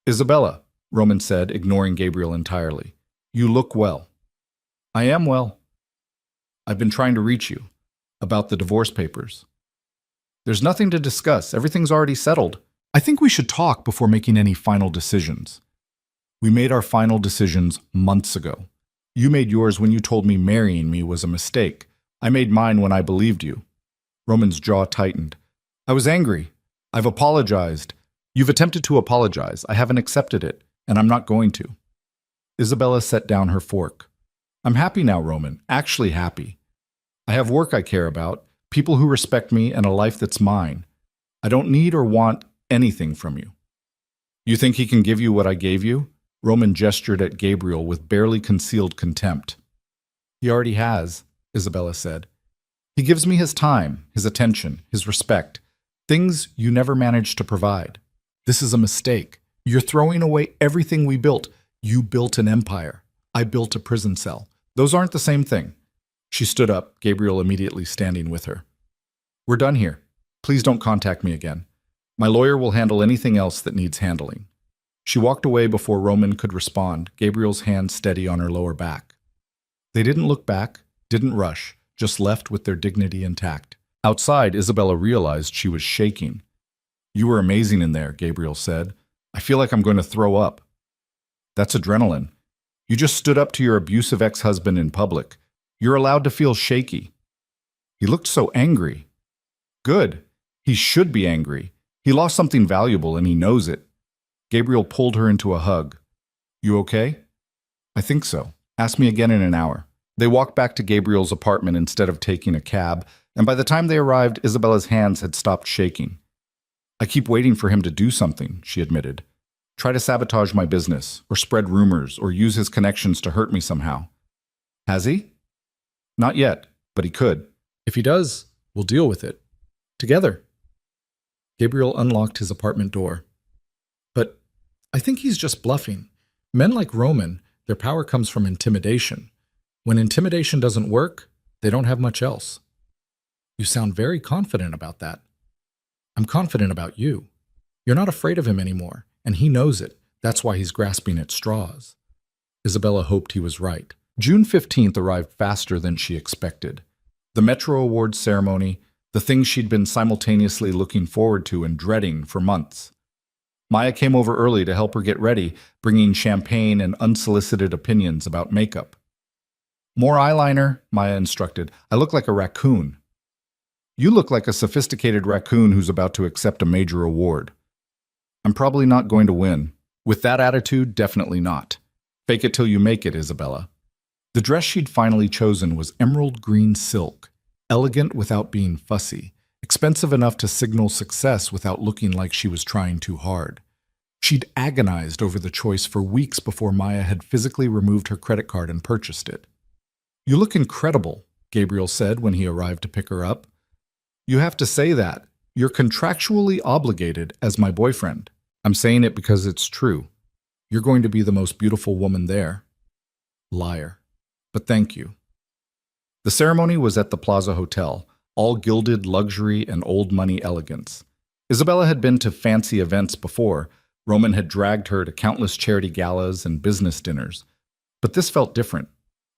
Isabella, Roman said, ignoring Gabriel entirely. You look well. I am well. I've been trying to reach you. About the divorce papers. There's nothing to discuss. Everything's already settled. I think we should talk before making any final decisions. We made our final decisions months ago. You made yours when you told me marrying me was a mistake. I made mine when I believed you. Roman's jaw tightened. I was angry. I've apologized. You've attempted to apologize. I haven't accepted it, and I'm not going to. Isabella set down her fork. I'm happy now, Roman. Actually happy. I have work I care about, people who respect me, and a life that's mine. I don't need or want anything from you. You think he can give you what I gave you? Roman gestured at Gabriel with barely concealed contempt. He already has, Isabella said. He gives me his time, his attention, his respect, things you never managed to provide. This is a mistake. You're throwing away everything we built. You built an empire. I built a prison cell. Those aren't the same thing. She stood up, Gabriel immediately standing with her. We're done here. Please don't contact me again. My lawyer will handle anything else that needs handling. She walked away before Roman could respond, Gabriel's hand steady on her lower back. They didn't look back, didn't rush, just left with their dignity intact. Outside, Isabella realized she was shaking. You were amazing in there, Gabriel said. I feel like I'm going to throw up. That's adrenaline. You just stood up to your abusive ex-husband in public. You're allowed to feel shaky. He looked so angry. Good. He should be angry. He lost something valuable and he knows it. Gabriel pulled her into a hug. You okay? I think so. Ask me again in an hour. They walked back to Gabriel's apartment instead of taking a cab, and by the time they arrived, Isabella's hands had stopped shaking. I keep waiting for him to do something, she admitted. Try to sabotage my business, or spread rumors, or use his connections to hurt me somehow. Has he? Not yet, but he could. If he does, we'll deal with it. Together. Gabriel unlocked his apartment door. But I think he's just bluffing. Men like Roman, their power comes from intimidation. When intimidation doesn't work, they don't have much else. You sound very confident about that. I'm confident about you. You're not afraid of him anymore, and he knows it. That's why he's grasping at straws. Isabella hoped he was right. June 15th arrived faster than she expected. The Metro Awards ceremony, the thing she'd been simultaneously looking forward to and dreading for months. Maya came over early to help her get ready, bringing champagne and unsolicited opinions about makeup. More eyeliner, Maya instructed. I look like a raccoon. You look like a sophisticated raccoon who's about to accept a major award. I'm probably not going to win. With that attitude, definitely not. Fake it till you make it, Isabella. The dress she'd finally chosen was emerald green silk, elegant without being fussy, expensive enough to signal success without looking like she was trying too hard. She'd agonized over the choice for weeks before Maya had physically removed her credit card and purchased it. You look incredible, Gabriel said when he arrived to pick her up. You have to say that. You're contractually obligated as my boyfriend. I'm saying it because it's true. You're going to be the most beautiful woman there. Liar. But thank you. The ceremony was at the Plaza Hotel, all gilded luxury and old money elegance. Isabella had been to fancy events before, Roman had dragged her to countless charity galas and business dinners. But this felt different.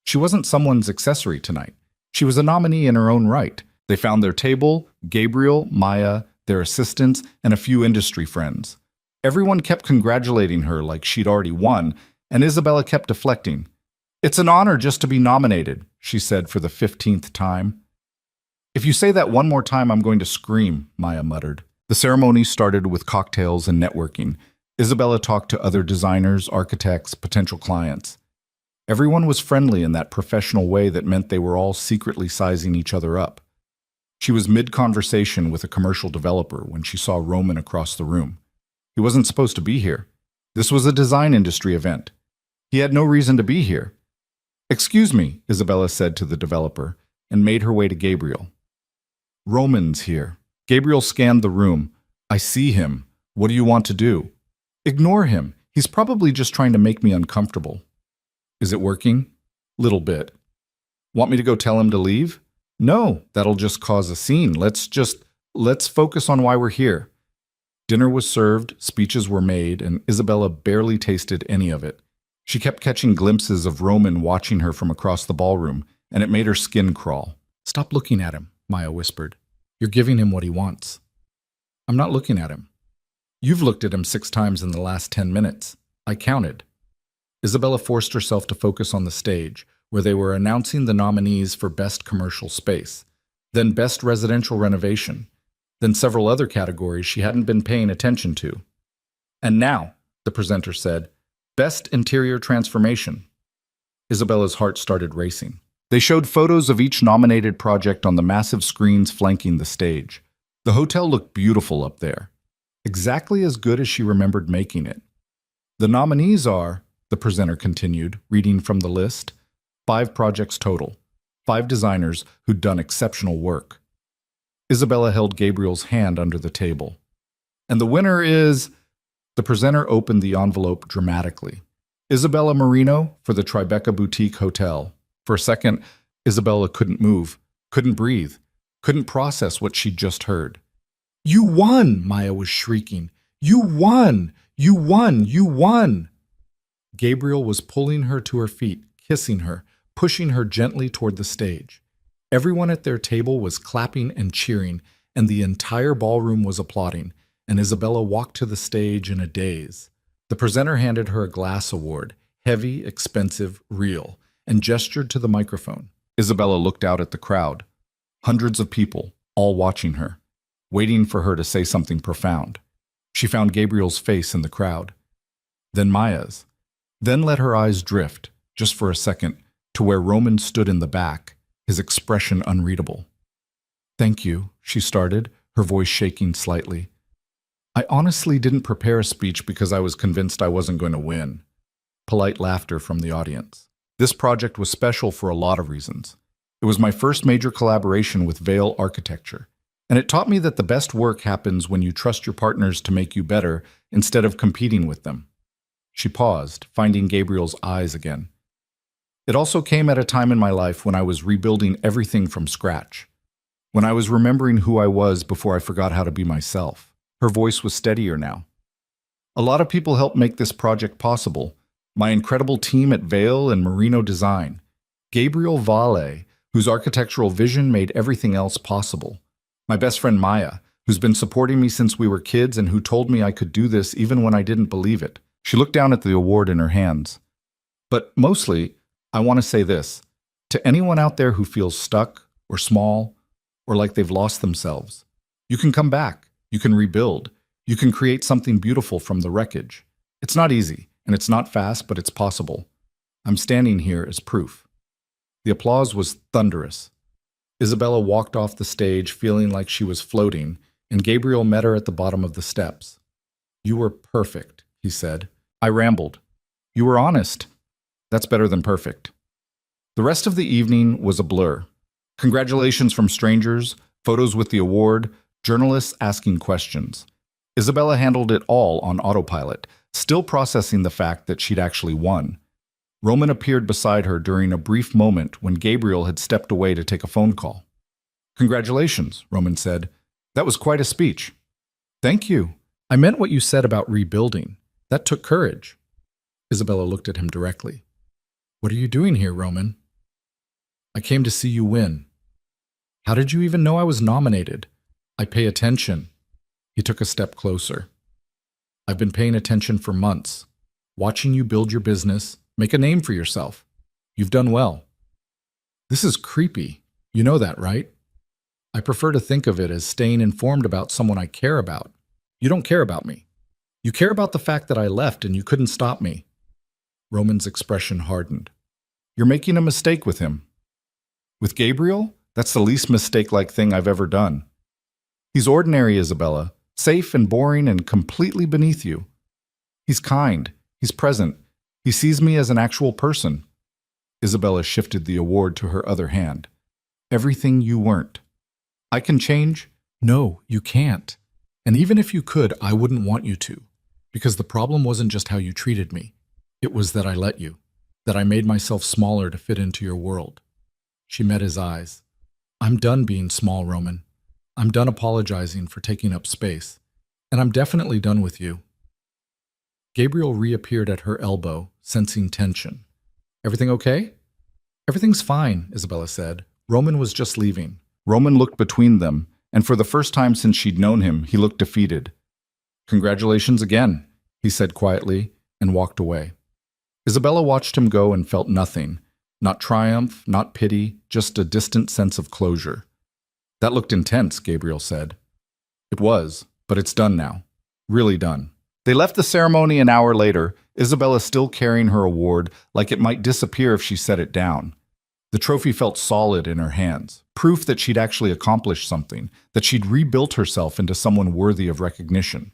She wasn't someone's accessory tonight. She was a nominee in her own right. They found their table, Gabriel, Maya, their assistants, and a few industry friends. Everyone kept congratulating her like she'd already won, and Isabella kept deflecting. "It's an honor just to be nominated," she said for the 15th time. "If you say that one more time, I'm going to scream," Maya muttered. The ceremony started with cocktails and networking. Isabella talked to other designers, architects, potential clients. Everyone was friendly in that professional way that meant they were all secretly sizing each other up. She was mid-conversation with a commercial developer when she saw Roman across the room. He wasn't supposed to be here. This was a design industry event. He had no reason to be here. "Excuse me," Isabella said to the developer, and made her way to Gabriel. "Roman's here." Gabriel scanned the room. "I see him. What do you want to do?" "Ignore him. He's probably just trying to make me uncomfortable." "Is it working?" "Little bit." "Want me to go tell him to leave?" "No, that'll just cause a scene. Let's focus on why we're here." Dinner was served, speeches were made, and Isabella barely tasted any of it. She kept catching glimpses of Roman watching her from across the ballroom, and it made her skin crawl. "Stop looking at him," Maya whispered. "You're giving him what he wants." "I'm not looking at him." "You've looked at him 6 times in the last 10 minutes. I counted." Isabella forced herself to focus on the stage, where they were announcing the nominees for Best Commercial Space, then Best Residential Renovation, then several other categories she hadn't been paying attention to. "And now," the presenter said, "Best Interior Transformation." Isabella's heart started racing. They showed photos of each nominated project on the massive screens flanking the stage. The hotel looked beautiful up there, exactly as good as she remembered making it. "The nominees are," the presenter continued, reading from the list, 5 projects total, 5 designers who'd done exceptional work. Isabella held Gabriel's hand under the table. "And the winner is—" The presenter opened the envelope dramatically. "Isabella Marino for the Tribeca Boutique Hotel." For a second, Isabella couldn't move, couldn't breathe, couldn't process what she'd just heard. "You won!" Maya was shrieking. "You won! You won! You won!" Gabriel was pulling her to her feet, kissing her, pushing her gently toward the stage. Everyone at their table was clapping and cheering, and the entire ballroom was applauding, and Isabella walked to the stage in a daze. The presenter handed her a glass award, heavy, expensive, real, and gestured to the microphone. Isabella looked out at the crowd. Hundreds of people, all watching her, waiting for her to say something profound. She found Gabriel's face in the crowd, then Maya's, then let her eyes drift, just for a second, to where Roman stood in the back, his expression unreadable. "Thank you," she started, her voice shaking slightly. "I honestly didn't prepare a speech because I was convinced I wasn't going to win." Polite laughter from the audience. This project was special for a lot of reasons. It was my first major collaboration with Veil Architecture, and it taught me that the best work happens when you trust your partners to make you better instead of competing with them. She paused, finding Gabriel's eyes again. It also came at a time in my life when I was rebuilding everything from scratch, when I was remembering who I was before I forgot how to be myself. Her voice was steadier now. "A lot of people helped make this project possible. My incredible team at Veil and Marino Design. Gabriel Valle, whose architectural vision made everything else possible. My best friend Maya, who's been supporting me since we were kids and who told me I could do this even when I didn't believe it." She looked down at the award in her hands. "But mostly, I want to say this. To anyone out there who feels stuck or small or like they've lost themselves, you can come back, you can rebuild, you can create something beautiful from the wreckage. It's not easy, and it's not fast, but it's possible. I'm standing here as proof." The applause was thunderous. Isabella walked off the stage feeling like she was floating, and Gabriel met her at the bottom of the steps. "You were perfect," he said. I rambled. "You were honest." That's better than perfect. The rest of the evening was a blur. Congratulations from strangers, photos with the award, journalists asking questions. Isabella handled it all on autopilot, still processing the fact that she'd actually won. Roman appeared beside her during a brief moment when Gabriel had stepped away to take a phone call. "Congratulations," Roman said. "That was quite a speech." "Thank you. I meant what you said about rebuilding. That took courage. Isabella looked at him directly. What are you doing here, Roman? I came to see you win. How did you even know I was nominated? I pay attention. He took a step closer. I've been paying attention for months, watching you build your business, make a name for yourself. You've done well. This is creepy. You know that, right? I prefer to think of it as staying informed about someone I care about. You don't care about me. You care about the fact that I left and you couldn't stop me. Roman's expression hardened. You're making a mistake with him. With Gabriel? That's the least mistake-like thing I've ever done. He's ordinary, Isabella, safe and boring and completely beneath you. He's kind. He's present. He sees me as an actual person. Isabella shifted the award to her other hand. Everything you weren't. I can change? No, you can't. And even if you could, I wouldn't want you to. Because the problem wasn't just how you treated me. It was that I let you. That I made myself smaller to fit into your world. She met his eyes. I'm done being small, Roman. I'm done apologizing for taking up space. And I'm definitely done with you. Gabriel reappeared at her elbow, sensing tension. Everything okay? Everything's fine, Isabella said. Roman was just leaving. Roman looked between them, and for the first time since she'd known him, he looked defeated. Congratulations again, he said quietly, and walked away. Isabella watched him go and felt nothing. Not triumph, not pity, just a distant sense of closure. That looked intense, Gabriel said. It was, but it's done now. Really done. They left the ceremony an hour later, Isabella still carrying her award like it might disappear if she set it down. The trophy felt solid in her hands, proof that she'd actually accomplished something, that she'd rebuilt herself into someone worthy of recognition.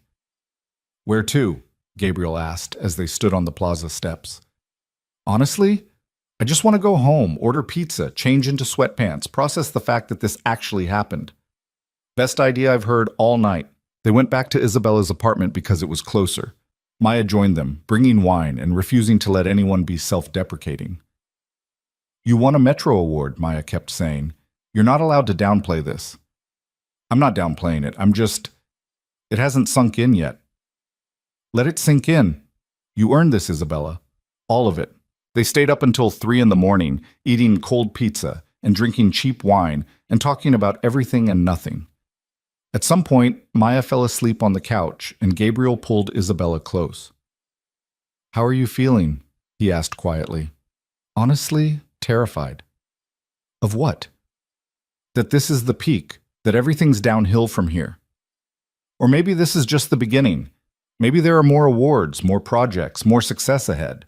Where to? Gabriel asked as they stood on the plaza steps. Honestly, I just want to go home, order pizza, change into sweatpants, process the fact that this actually happened. Best idea I've heard all night. They went back to Isabella's apartment because it was closer. Maya joined them, bringing wine and refusing to let anyone be self-deprecating. You won a Metro Award, Maya kept saying. You're not allowed to downplay this. I'm not downplaying it. It hasn't sunk in yet. Let it sink in. You earned this, Isabella. All of it. They stayed up until 3 a.m, eating cold pizza and drinking cheap wine and talking about everything and nothing. At some point, Maya fell asleep on the couch and Gabriel pulled Isabella close. How are you feeling? He asked quietly. Honestly, terrified. Of what? That this is the peak, that everything's downhill from here. Or maybe this is just the beginning. Maybe there are more awards, more projects, more success ahead.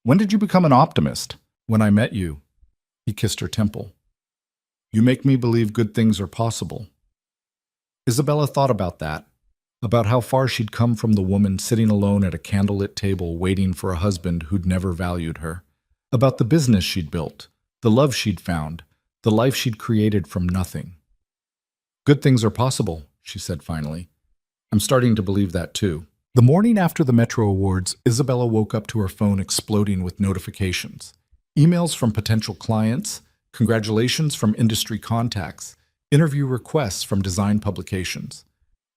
When did you become an optimist? When I met you. He kissed her temple. You make me believe good things are possible. Isabella thought about that, about how far she'd come from the woman sitting alone at a candlelit table waiting for a husband who'd never valued her, about the business she'd built, the love she'd found, the life she'd created from nothing. Good things are possible, she said finally. I'm starting to believe that too. The morning after the Metro Awards, Isabella woke up to her phone exploding with notifications. Emails from potential clients, congratulations from industry contacts, interview requests from design publications.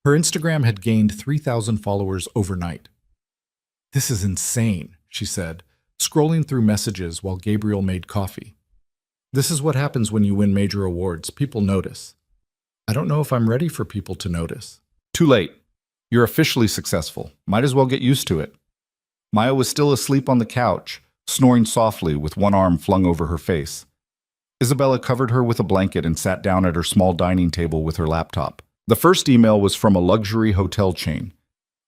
Her Instagram had gained 3,000 followers overnight. This is insane, she said, scrolling through messages while Gabriel made coffee. This is what happens when you win major awards. People notice. I don't know if I'm ready for people to notice. Too late. You're officially successful. Might as well get used to it. Maya was still asleep on the couch, snoring softly with one arm flung over her face. Isabella covered her with a blanket and sat down at her small dining table with her laptop. The first email was from a luxury hotel chain.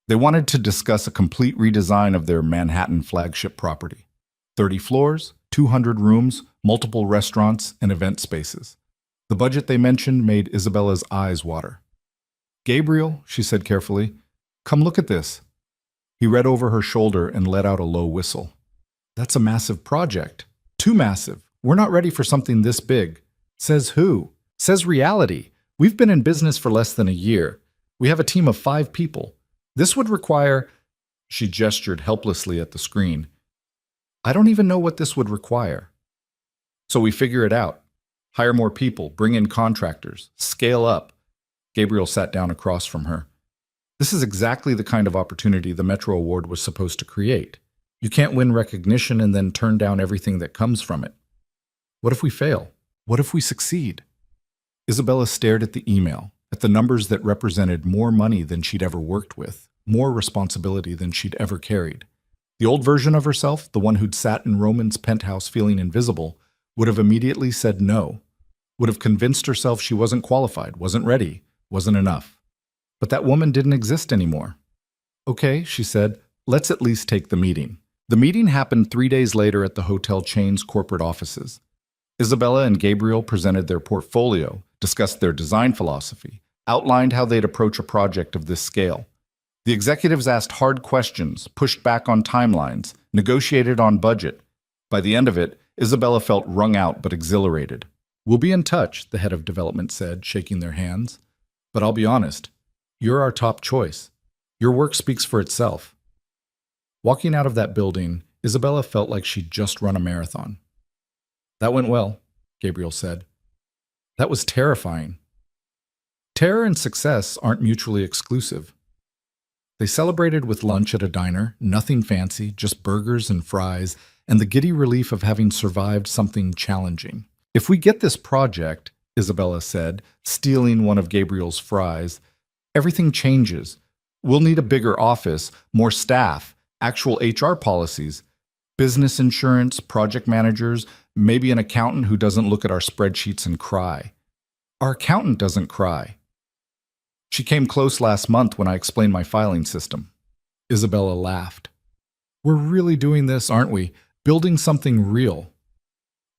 They wanted to discuss a complete redesign of their Manhattan flagship property. 30 floors, 200 rooms, multiple restaurants, and event spaces. The budget they mentioned made Isabella's eyes water. Gabriel, she said carefully, come look at this. He read over her shoulder and let out a low whistle. That's a massive project. Too massive. We're not ready for something this big. Says who? Says reality. We've been in business for less than a year. We have a team of 5 people. This would require... She gestured helplessly at the screen. I don't even know what this would require. So we figure it out. Hire more people, bring in contractors, scale up. Gabriel sat down across from her. This is exactly the kind of opportunity the Metro Award was supposed to create. You can't win recognition and then turn down everything that comes from it. What if we fail? What if we succeed? Isabella stared at the email, at the numbers that represented more money than she'd ever worked with, more responsibility than she'd ever carried. The old version of herself, the one who'd sat in Roman's penthouse feeling invisible, would have immediately said no, would have convinced herself she wasn't qualified, wasn't ready, wasn't enough. But that woman didn't exist anymore. Okay, she said, let's at least take the meeting. The meeting happened 3 days later at the hotel chain's corporate offices. Isabella and Gabriel presented their portfolio, discussed their design philosophy, outlined how they'd approach a project of this scale. The executives asked hard questions, pushed back on timelines, negotiated on budget. By the end of it, Isabella felt wrung out but exhilarated. We'll be in touch, the head of development said, shaking their hands. But I'll be honest, you're our top choice. Your work speaks for itself. Walking out of that building, Isabella felt like she'd just run a marathon. That went well, Gabriel said. That was terrifying. Terror and success aren't mutually exclusive. They celebrated with lunch at a diner, nothing fancy, just burgers and fries, and the giddy relief of having survived something challenging. If we get this project, Isabella said, stealing one of Gabriel's fries, everything changes. We'll need a bigger office, more staff, actual HR policies, business insurance, project managers, maybe an accountant who doesn't look at our spreadsheets and cry. Our accountant doesn't cry. She came close last month when I explained my filing system. Isabella laughed. We're really doing this, aren't we? Building something real.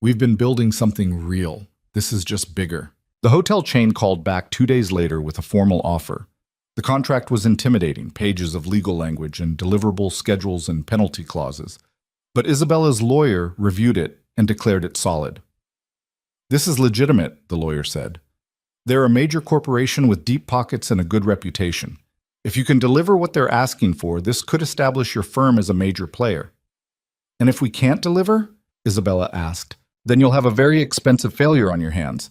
We've been building something real. This is just bigger. The hotel chain called back 2 days later with a formal offer. The contract was intimidating, pages of legal language and deliverable schedules and penalty clauses. But Isabella's lawyer reviewed it and declared it solid. This is legitimate, the lawyer said. They're a major corporation with deep pockets and a good reputation. If you can deliver what they're asking for, this could establish your firm as a major player. And if we can't deliver, Isabella asked, then you'll have a very expensive failure on your hands.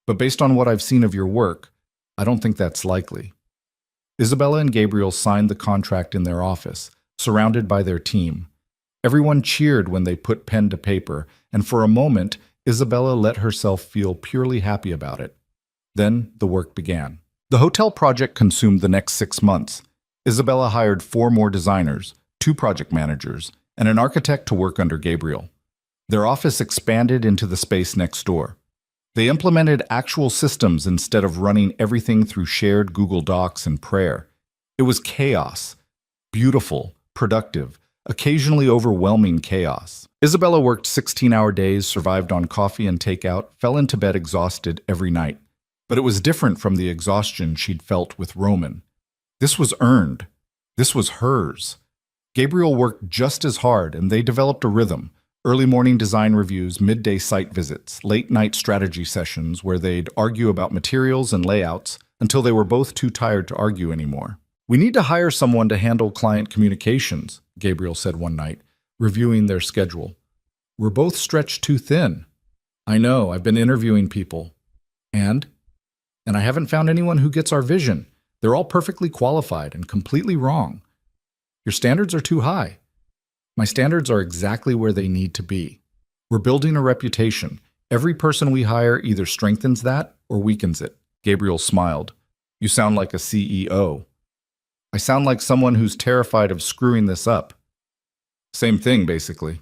But based on what I've seen of your work, I don't think that's likely. Isabella and Gabriel signed the contract in their office, surrounded by their team. Everyone cheered when they put pen to paper, and for a moment, Isabella let herself feel purely happy about it. Then the work began. The hotel project consumed the next 6 months. Isabella hired 4 more designers, 2 project managers, and an architect to work under Gabriel. Their office expanded into the space next door. They implemented actual systems instead of running everything through shared Google Docs and prayer. It was chaos. Beautiful, productive, occasionally overwhelming chaos. Isabella worked 16-hour days, survived on coffee and takeout, fell into bed exhausted every night. But it was different from the exhaustion she'd felt with Roman. This was earned. This was hers. Gabriel worked just as hard, and they developed a rhythm. Early morning design reviews, midday site visits, late-night strategy sessions where they'd argue about materials and layouts until they were both too tired to argue anymore. We need to hire someone to handle client communications, Gabriel said one night, reviewing their schedule. We're both stretched too thin. I know, I've been interviewing people. And I haven't found anyone who gets our vision. They're all perfectly qualified and completely wrong. Your standards are too high. My standards are exactly where they need to be. We're building a reputation. Every person we hire either strengthens that or weakens it. Gabriel smiled. You sound like a CEO. I sound like someone who's terrified of screwing this up. Same thing, basically.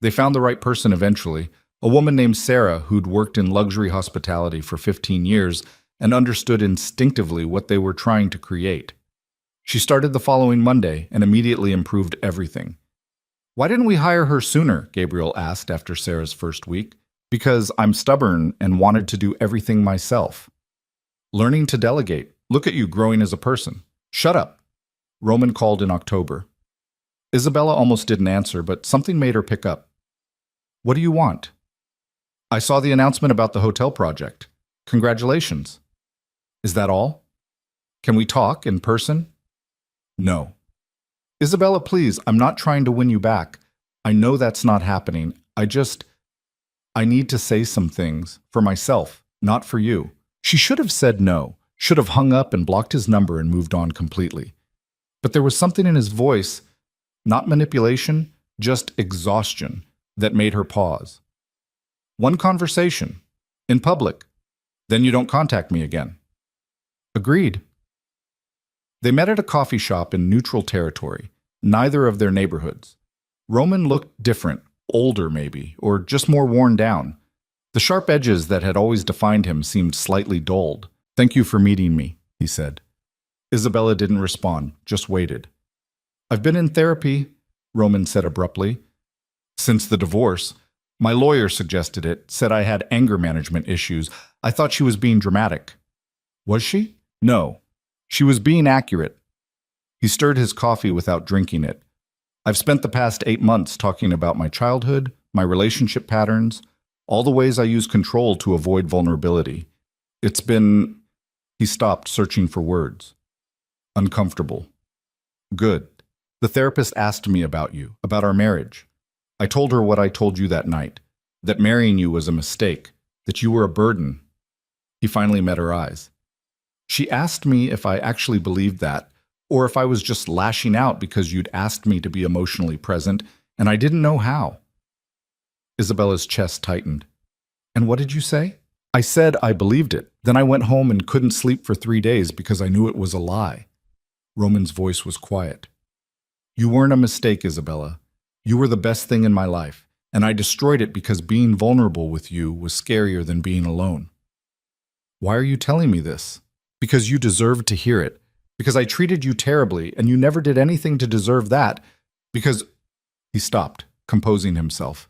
They found the right person eventually, a woman named Sarah who'd worked in luxury hospitality for 15 years and understood instinctively what they were trying to create. She started the following Monday and immediately improved everything. Why didn't we hire her sooner? Gabriel asked after Sarah's first week. Because I'm stubborn and wanted to do everything myself. Learning to delegate. Look at you growing as a person. Shut up. Roman called in October. Isabella almost didn't answer, but something made her pick up. What do you want? I saw the announcement about the hotel project. Congratulations. Is that all? Can we talk in person? No. Isabella, please, I'm not trying to win you back. I know that's not happening. I need to say some things for myself, not for you. She should have said no. Should have hung up and blocked his number and moved on completely. But there was something in his voice, not manipulation, just exhaustion, that made her pause. One conversation, in public, then you don't contact me again. Agreed. They met at a coffee shop in neutral territory, neither of their neighborhoods. Roman looked different, older maybe, or just more worn down. The sharp edges that had always defined him seemed slightly dulled. Thank you for meeting me, he said. Isabella didn't respond, just waited. I've been in therapy, Roman said abruptly. Since the divorce. My lawyer suggested it, said I had anger management issues. I thought she was being dramatic. Was she? No. She was being accurate. He stirred his coffee without drinking it. I've spent the past 8 months talking about my childhood, my relationship patterns, all the ways I use control to avoid vulnerability. It's been... He stopped, searching for words. Uncomfortable. Good. The therapist asked me about you, about our marriage. I told her what I told you that night, that marrying you was a mistake, that you were a burden. He finally met her eyes. She asked me if I actually believed that, or if I was just lashing out because you'd asked me to be emotionally present, and I didn't know how. Isabella's chest tightened. And what did you say? I said I believed it. Then I went home and couldn't sleep for 3 days because I knew it was a lie. Roman's voice was quiet. You weren't a mistake, Isabella. You were the best thing in my life, and I destroyed it because being vulnerable with you was scarier than being alone. Why are you telling me this? Because you deserved to hear it. Because I treated you terribly, and you never did anything to deserve that. Because... He stopped, composing himself.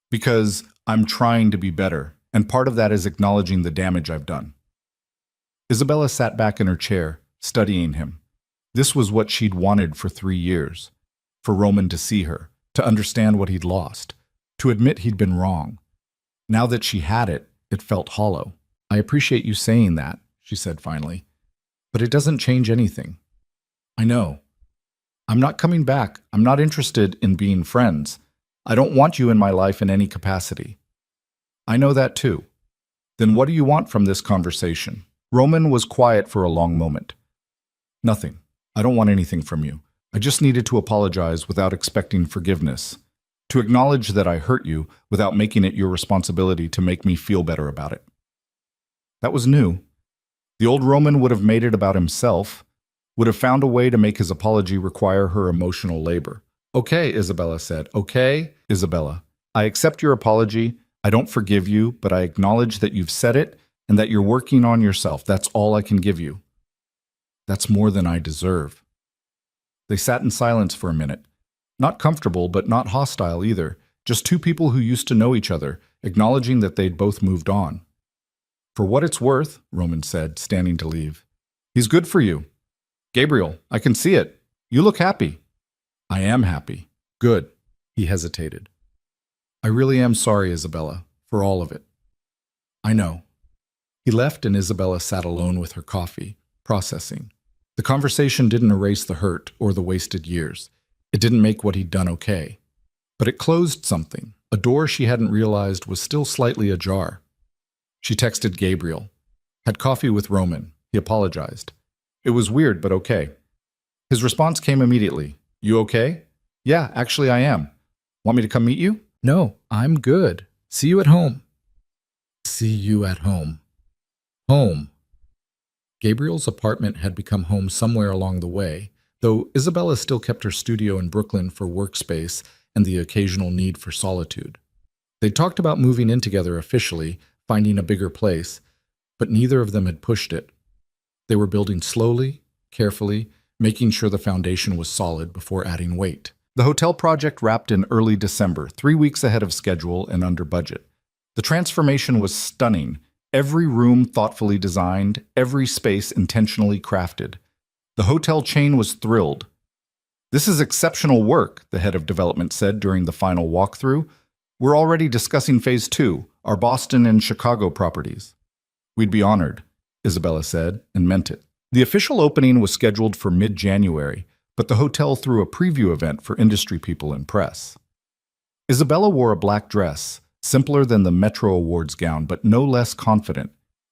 Because I'm trying to be better, and part of that is acknowledging the damage I've done. Isabella sat back in her chair, studying him. This was what she'd wanted for 3 years. For Roman to see her, to understand what he'd lost, to admit he'd been wrong. Now that she had it, it felt hollow. I appreciate you saying that, she said finally. But it doesn't change anything. I know. I'm not coming back. I'm not interested in being friends. I don't want you in my life in any capacity. I know that too. Then what do you want from this conversation? Roman was quiet for a long moment. Nothing. I don't want anything from you. I just needed to apologize without expecting forgiveness. To acknowledge that I hurt you without making it your responsibility to make me feel better about it. That was new. The old Roman would have made it about himself, would have found a way to make his apology require her emotional labor. Okay, Isabella said. Okay, Isabella. I accept your apology. I don't forgive you, but I acknowledge that you've said it and that you're working on yourself. That's all I can give you. That's more than I deserve. They sat in silence for a minute. Not comfortable, but not hostile either. Just two people who used to know each other, acknowledging that they'd both moved on. For what it's worth, Roman said, standing to leave. He's good for you. Gabriel, I can see it. You look happy. I am happy. Good. He hesitated. I really am sorry, Isabella, for all of it. I know. He left and Isabella sat alone with her coffee, processing. The conversation didn't erase the hurt or the wasted years. It didn't make what he'd done okay. But it closed something, a door she hadn't realized was still slightly ajar. She texted Gabriel. Had coffee with Roman. He apologized. It was weird, but okay. His response came immediately. You okay? Yeah, actually I am. Want me to come meet you? No, I'm good. See you at home. See you at home. Home. Gabriel's apartment had become home somewhere along the way, though Isabella still kept her studio in Brooklyn for workspace and the occasional need for solitude. They'd talked about moving in together officially, finding a bigger place, but neither of them had pushed it. They were building slowly, carefully, making sure the foundation was solid before adding weight. The hotel project wrapped in early December, 3 weeks ahead of schedule and under budget. The transformation was stunning. Every room thoughtfully designed, every space intentionally crafted. The hotel chain was thrilled. This is exceptional work, the head of development said during the final walkthrough. We're already discussing Phase 2, our Boston and Chicago properties. We'd be honored, Isabella said, and meant it. The official opening was scheduled for mid-January, but the hotel threw a preview event for industry people and press. Isabella wore a black dress, simpler than the Metro Awards gown, but no less confident.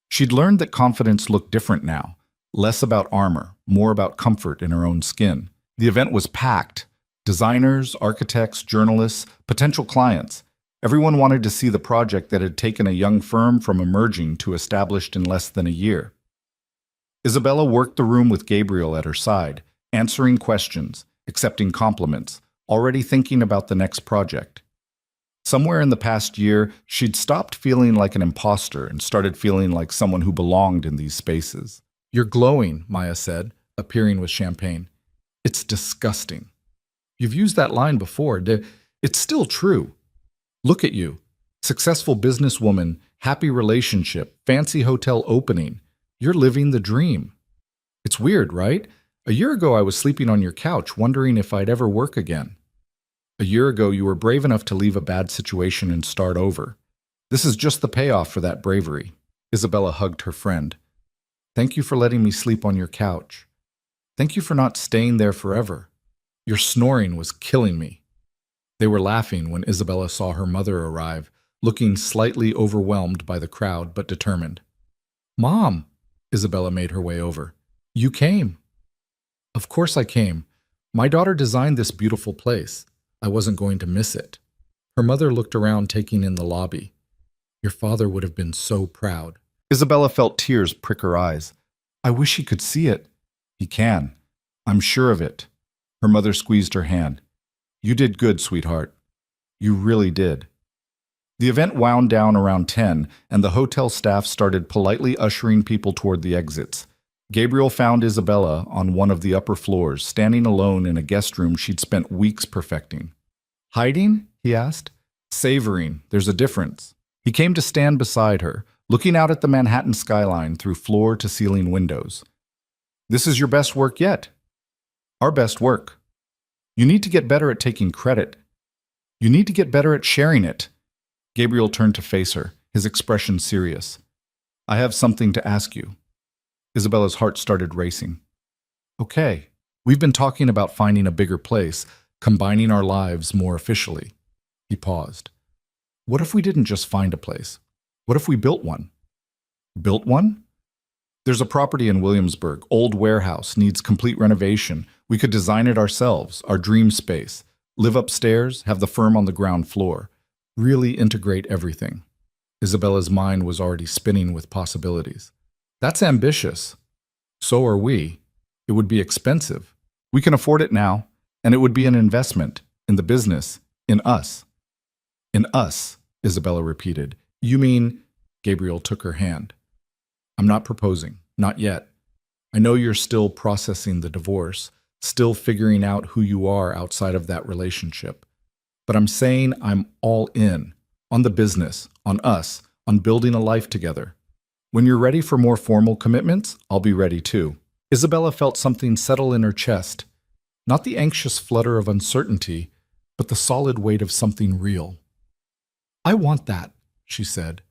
She'd learned that confidence looked different now, less about armor, more about comfort in her own skin. The event was packed. Designers, architects, journalists, potential clients. Everyone wanted to see the project that had taken a young firm from emerging to established in less than a year. Isabella worked the room with Gabriel at her side, answering questions, accepting compliments, already thinking about the next project. Somewhere in the past year, she'd stopped feeling like an imposter and started feeling like someone who belonged in these spaces. "You're glowing," Maya said, appearing with champagne. "It's disgusting." "You've used that line before. It's still true. Look at you. Successful businesswoman, happy relationship, fancy hotel opening. You're living the dream." "It's weird, right? A year ago I was sleeping on your couch wondering if I'd ever work again. A year ago you were brave enough to leave a bad situation and start over. This is just the payoff for that bravery." Isabella hugged her friend. "Thank you for letting me sleep on your couch. Thank you for not staying there forever. Your snoring was killing me." They were laughing when Isabella saw her mother arrive, looking slightly overwhelmed by the crowd but determined. "Mom," Isabella made her way over. "You came." "Of course I came. My daughter designed this beautiful place. I wasn't going to miss it." Her mother looked around, taking in the lobby. "Your father would have been so proud." Isabella felt tears prick her eyes. "I wish he could see it." "He can. I'm sure of it." Her mother squeezed her hand. "You did good, sweetheart. You really did." The event wound down around 10, and the hotel staff started politely ushering people toward the exits. Gabriel found Isabella on one of the upper floors, standing alone in a guest room she'd spent weeks perfecting. "Hiding?" he asked. "Savoring. There's a difference." He came to stand beside her, looking out at the Manhattan skyline through floor-to-ceiling windows. "This is your best work yet." "Our best work. You need to get better at taking credit. You need to get better at sharing it." Gabriel turned to face her, his expression serious. "I have something to ask you." Isabella's heart started racing. "Okay. We've been talking about finding a bigger place, combining our lives more officially." He paused. "What if we didn't just find a place? What if we built one?" "Built one?" "There's a property in Williamsburg, old warehouse, needs complete renovation. We could design it ourselves, our dream space. Live upstairs, have the firm on the ground floor. Really integrate everything." Isabella's mind was already spinning with possibilities. "That's ambitious." "So are we. It would be expensive. We can afford it now, and it would be an investment in the business, in us." "In us," Isabella repeated. "You mean—" Gabriel took her hand. "I'm not proposing. Not yet. I know you're still processing the divorce, still figuring out who you are outside of that relationship. But I'm saying I'm all in, on the business, on us, on building a life together. When you're ready for more formal commitments, I'll be ready too." Isabella felt something settle in her chest, not the anxious flutter of uncertainty, but the solid weight of something real. "I want that," she said.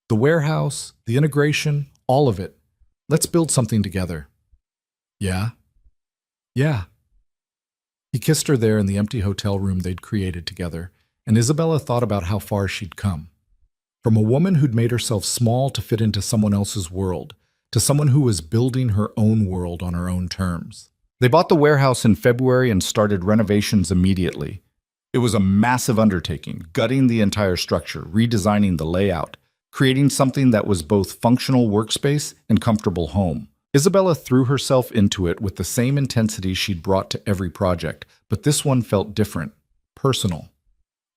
"The warehouse, the integration, all of it. Let's build something together." "Yeah?" "Yeah." He kissed her there in the empty hotel room they'd created together, and Isabella thought about how far she'd come. From a woman who'd made herself small to fit into someone else's world, to someone who was building her own world on her own terms. They bought the warehouse in February and started renovations immediately. It was a massive undertaking, gutting the entire structure, redesigning the layout, creating something that was both functional workspace and comfortable home. Isabella threw herself into it with the same intensity she'd brought to every project, but this one felt different, personal.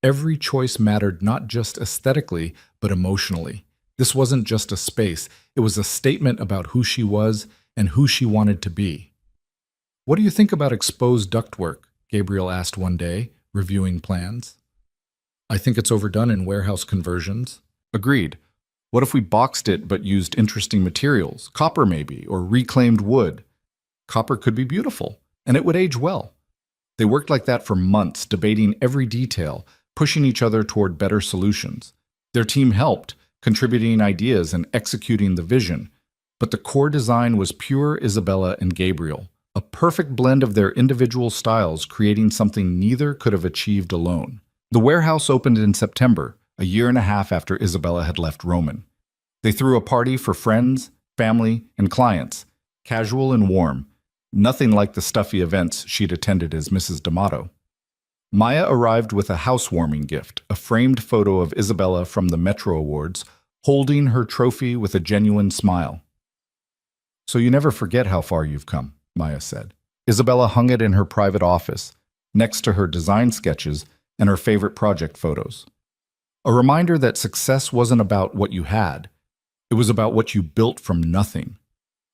Every choice mattered not just aesthetically, but emotionally. This wasn't just a space, it was a statement about who she was and who she wanted to be. "What do you think about exposed ductwork?" Gabriel asked one day, reviewing plans. "I think it's overdone in warehouse conversions." "Agreed. What if we boxed it but used interesting materials, copper maybe, or reclaimed wood? Copper could be beautiful, and it would age well." They worked like that for months, debating every detail, pushing each other toward better solutions. Their team helped, contributing ideas and executing the vision. But the core design was pure Isabella and Gabriel, a perfect blend of their individual styles, creating something neither could have achieved alone. The warehouse opened in September, a year and a half after Isabella had left Roman. They threw a party for friends, family, and clients, casual and warm, nothing like the stuffy events she'd attended as Mrs. D'Amato. Maya arrived with a housewarming gift, a framed photo of Isabella from the Metro Awards, holding her trophy with a genuine smile. "So you never forget how far you've come," Maya said. Isabella hung it in her private office, next to her design sketches and her favorite project photos. A reminder that success wasn't about what you had. It was about what you built from nothing.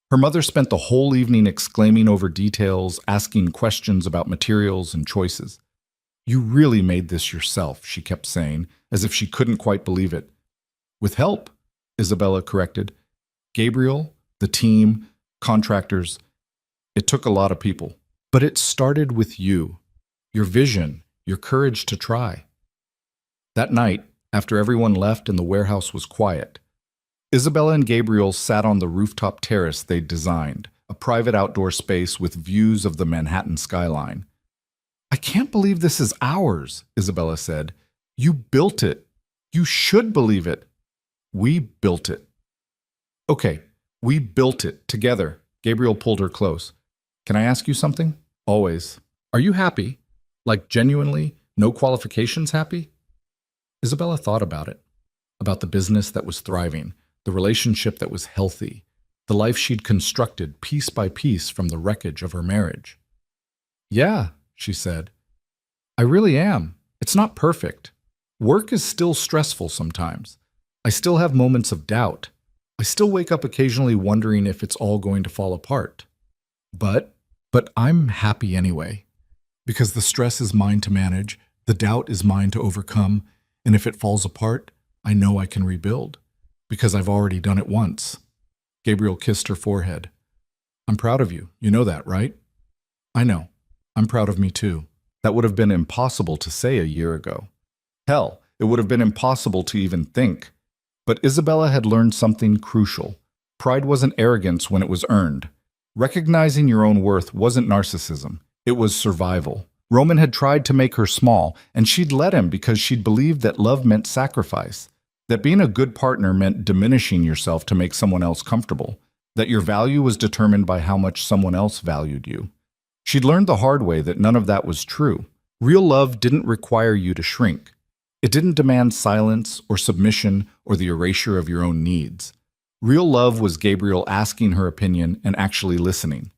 Her mother spent the whole evening exclaiming over details, asking questions about materials and choices. "You really made this yourself," she kept saying, as if she couldn't quite believe it. "With help," Isabella corrected. "Gabriel, the team, contractors. It took a lot of people. But it started with you, your vision, your courage to try." That night, after everyone left and the warehouse was quiet, Isabella and Gabriel sat on the rooftop terrace they'd designed, a private outdoor space with views of the Manhattan skyline. "I can't believe this is ours," Isabella said. "You built it. You should believe it." "We built it." "Okay, we built it together." Gabriel pulled her close. "Can I ask you something?" "Always." "Are you happy? Like genuinely, no qualifications happy?" Isabella thought about it, about the business that was thriving, the relationship that was healthy, the life she'd constructed piece by piece from the wreckage of her marriage. "Yeah," she said. "I really am. It's not perfect. Work is still stressful sometimes. I still have moments of doubt. I still wake up occasionally wondering if it's all going to fall apart. But I'm happy anyway, because the stress is mine to manage, the doubt is mine to overcome, and if it falls apart, I know I can rebuild, because I've already done it once." Gabriel kissed her forehead. "I'm proud of you. You know that, right?" "I know. I'm proud of me too." That would have been impossible to say a year ago. Hell, it would have been impossible to even think. But Isabella had learned something crucial. Pride wasn't arrogance when it was earned. Recognizing your own worth wasn't narcissism. It was survival. Roman had tried to make her small, and she'd let him because she'd believed that love meant sacrifice, that being a good partner meant diminishing yourself to make someone else comfortable, that your value was determined by how much someone else valued you. She'd learned the hard way that none of that was true. Real love didn't require you to shrink. It didn't demand silence or submission or the erasure of your own needs. Real love was Gabriel asking her opinion and actually listening.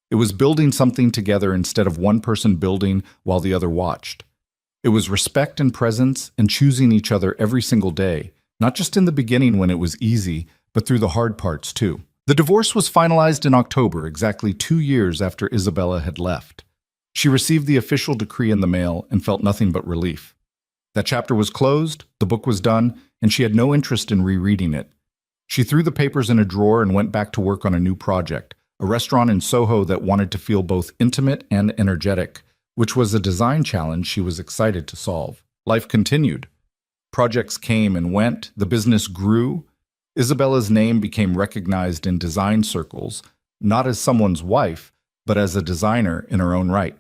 It was building something together instead of one person building while the other watched. It was respect and presence and choosing each other every single day, not just in the beginning when it was easy, but through the hard parts too. The divorce was finalized in October, exactly 2 years after Isabella had left. She received the official decree in the mail and felt nothing but relief. That chapter was closed, the book was done, and she had no interest in rereading it. She threw the papers in a drawer and went back to work on a new project, a restaurant in Soho that wanted to feel both intimate and energetic, which was a design challenge she was excited to solve. Life continued. Projects came and went, the business grew. Isabella's name became recognized in design circles, not as someone's wife, but as a designer in her own right.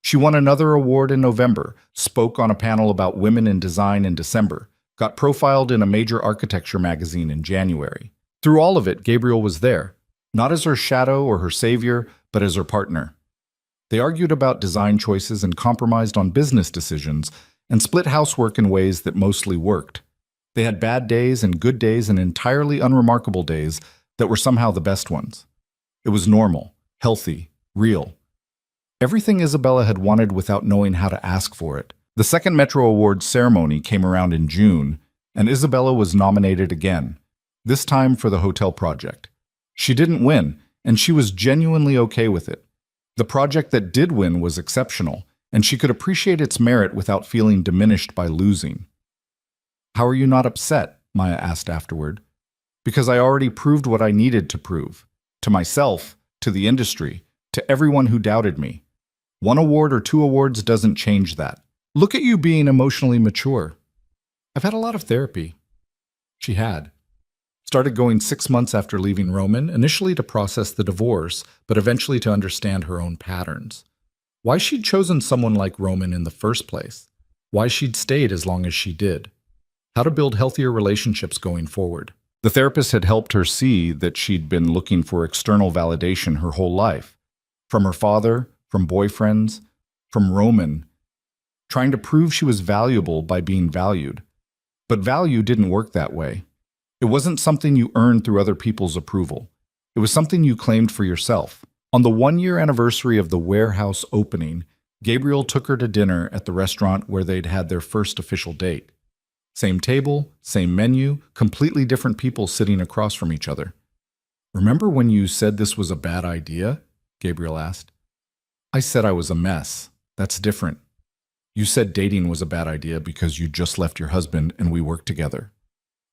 She won another award in November, spoke on a panel about women in design in December, got profiled in a major architecture magazine in January. Through all of it, Gabriel was there, not as her shadow or her savior, but as her partner. They argued about design choices and compromised on business decisions, and split housework in ways that mostly worked. They had bad days and good days and entirely unremarkable days that were somehow the best ones. It was normal, healthy, real. Everything Isabella had wanted without knowing how to ask for it. The second Metro Awards ceremony came around in June, and Isabella was nominated again, this time for the hotel project. She didn't win, and she was genuinely okay with it. The project that did win was exceptional, and she could appreciate its merit without feeling diminished by losing. "How are you not upset?" Maya asked afterward. "Because I already proved what I needed to prove. To myself, to the industry, to everyone who doubted me. 1 award or 2 awards doesn't change that. Look at you being emotionally mature." "I've had a lot of therapy." She had. Started going 6 months after leaving Roman, initially to process the divorce, but eventually to understand her own patterns. Why she'd chosen someone like Roman in the first place. Why she'd stayed as long as she did. How to build healthier relationships going forward. The therapist had helped her see that she'd been looking for external validation her whole life, from her father, from boyfriends, from Roman, trying to prove she was valuable by being valued. But value didn't work that way. It wasn't something you earned through other people's approval. It was something you claimed for yourself. On the 1-year anniversary of the warehouse opening, Gabriel took her to dinner at the restaurant where they'd had their first official date. Same table, same menu, completely different people sitting across from each other. "Remember when you said this was a bad idea?" Gabriel asked. "I said I was a mess. That's different. You said dating was a bad idea because you just left your husband and we worked together."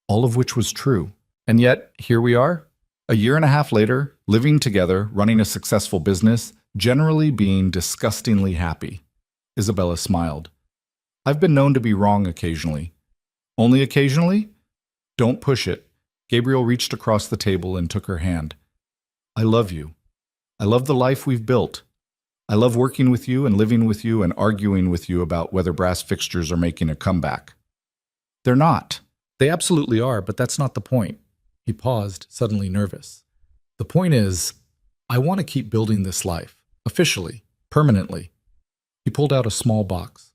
All of which was true. And yet, here we are, a year and a half later, living together, running a successful business, generally being disgustingly happy. Isabella smiled. "I've been known to be wrong occasionally." "Only occasionally?" "Don't push it." Gabriel reached across the table and took her hand. "I love you. I love the life we've built. I love working with you and living with you and arguing with you about whether brass fixtures are making a comeback." "They're not." "They absolutely are, but that's not the point." He paused, suddenly nervous. "The point is, I want to keep building this life, officially, permanently." He pulled out a small box.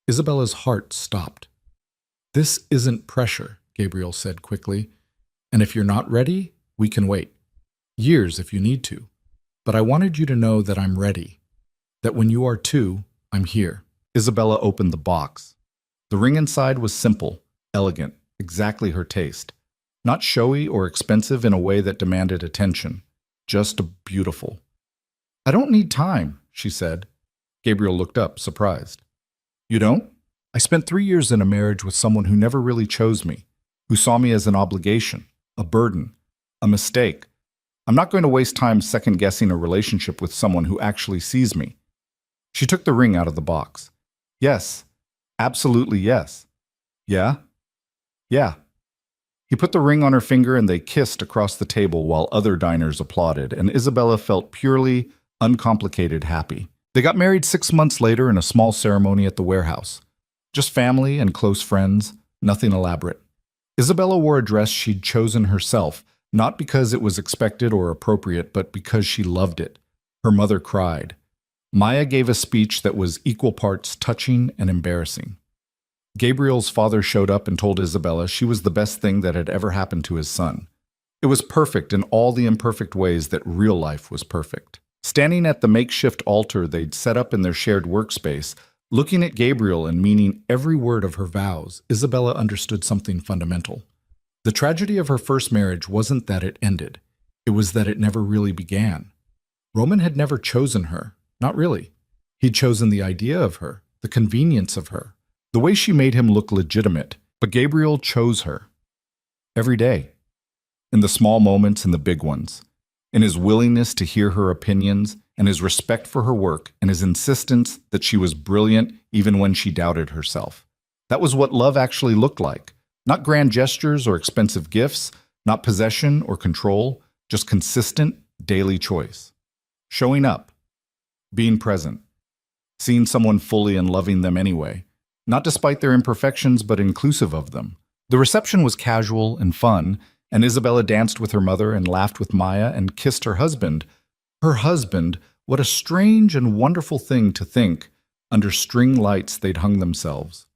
Isabella's heart stopped. "This isn't pressure," Gabriel said quickly. "And if you're not ready, we can wait. Years if you need to. But I wanted you to know that I'm ready. That when you are too, I'm here." Isabella opened the box. The ring inside was simple, elegant, exactly her taste. Not showy or expensive in a way that demanded attention. Just beautiful. "I don't need time," she said. Gabriel looked up, surprised. "You don't?" "I spent 3 years in a marriage with someone who never really chose me, who saw me as an obligation, a burden, a mistake. I'm not going to waste time second-guessing a relationship with someone who actually sees me." She took the ring out of the box. "Yes, absolutely yes." "Yeah?" "Yeah." He put the ring on her finger and they kissed across the table while other diners applauded, and Isabella felt purely, uncomplicated happy. They got married 6 months later in a small ceremony at the warehouse. Just family and close friends, nothing elaborate. Isabella wore a dress she'd chosen herself, not because it was expected or appropriate, but because she loved it. Her mother cried. Maya gave a speech that was equal parts touching and embarrassing. Gabriel's father showed up and told Isabella she was the best thing that had ever happened to his son. It was perfect in all the imperfect ways that real life was perfect. Standing at the makeshift altar they'd set up in their shared workspace, looking at Gabriel and meaning every word of her vows, Isabella understood something fundamental. The tragedy of her first marriage wasn't that it ended. It was that it never really began. Roman had never chosen her. Not really. He'd chosen the idea of her, the convenience of her, the way she made him look legitimate. But Gabriel chose her. Every day. In the small moments and the big ones. In his willingness to hear her opinions, and his respect for her work, and his insistence that she was brilliant even when she doubted herself. That was what love actually looked like. Not grand gestures or expensive gifts, not possession or control, just consistent, daily choice. Showing up. Being present. Seeing someone fully and loving them anyway. Not despite their imperfections, but inclusive of them. The reception was casual and fun, and Isabella danced with her mother and laughed with Maya and kissed her husband. Her husband, what a strange and wonderful thing to think, under string lights they'd hung themselves.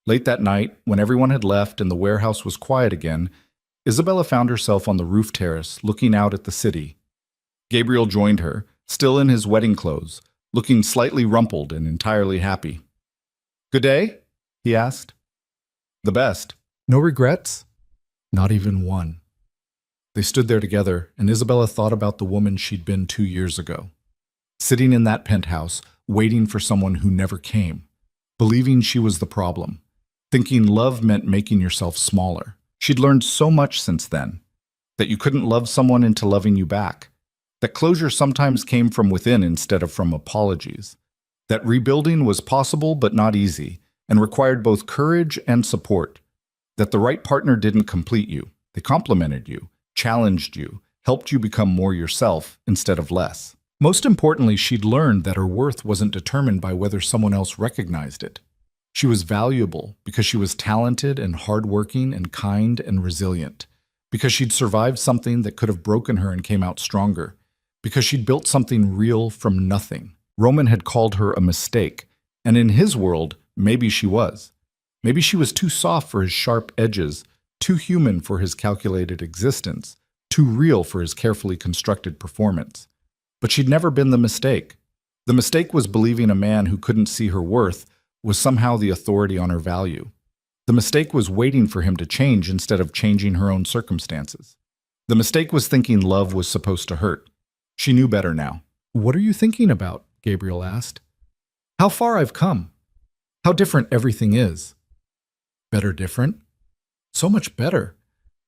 Late that night, when everyone had left and the warehouse was quiet again, Isabella found herself on the roof terrace, looking out at the city. Gabriel joined her, still in his wedding clothes, looking slightly rumpled and entirely happy. "Good day?" he asked. "The best." "No regrets?" "Not even one." They stood there together, and Isabella thought about the woman she'd been 2 years ago. Sitting in that penthouse, waiting for someone who never came, believing she was the problem, thinking love meant making yourself smaller. She'd learned so much since then, that you couldn't love someone into loving you back, that closure sometimes came from within instead of from apologies, that rebuilding was possible but not easy, and required both courage and support, that the right partner didn't complete you, they complemented you, challenged you, helped you become more yourself instead of less. Most importantly, she'd learned that her worth wasn't determined by whether someone else recognized it. She was valuable because she was talented and hardworking and kind and resilient. because she'd survived something that could have broken her and came out stronger, because she'd built something real from nothing. Roman had called her a mistake, and in his world, maybe she was. Maybe she was too soft for his sharp edges, too human for his calculated existence, too real for his carefully constructed performance. But she'd never been the mistake. The mistake was believing a man who couldn't see her worth was somehow the authority on her value. The mistake was waiting for him to change instead of changing her own circumstances. The mistake was thinking love was supposed to hurt. She knew better now. "What are you thinking about?" Gabriel asked. "How far I've come. How different everything is." "Better different?" "So much better.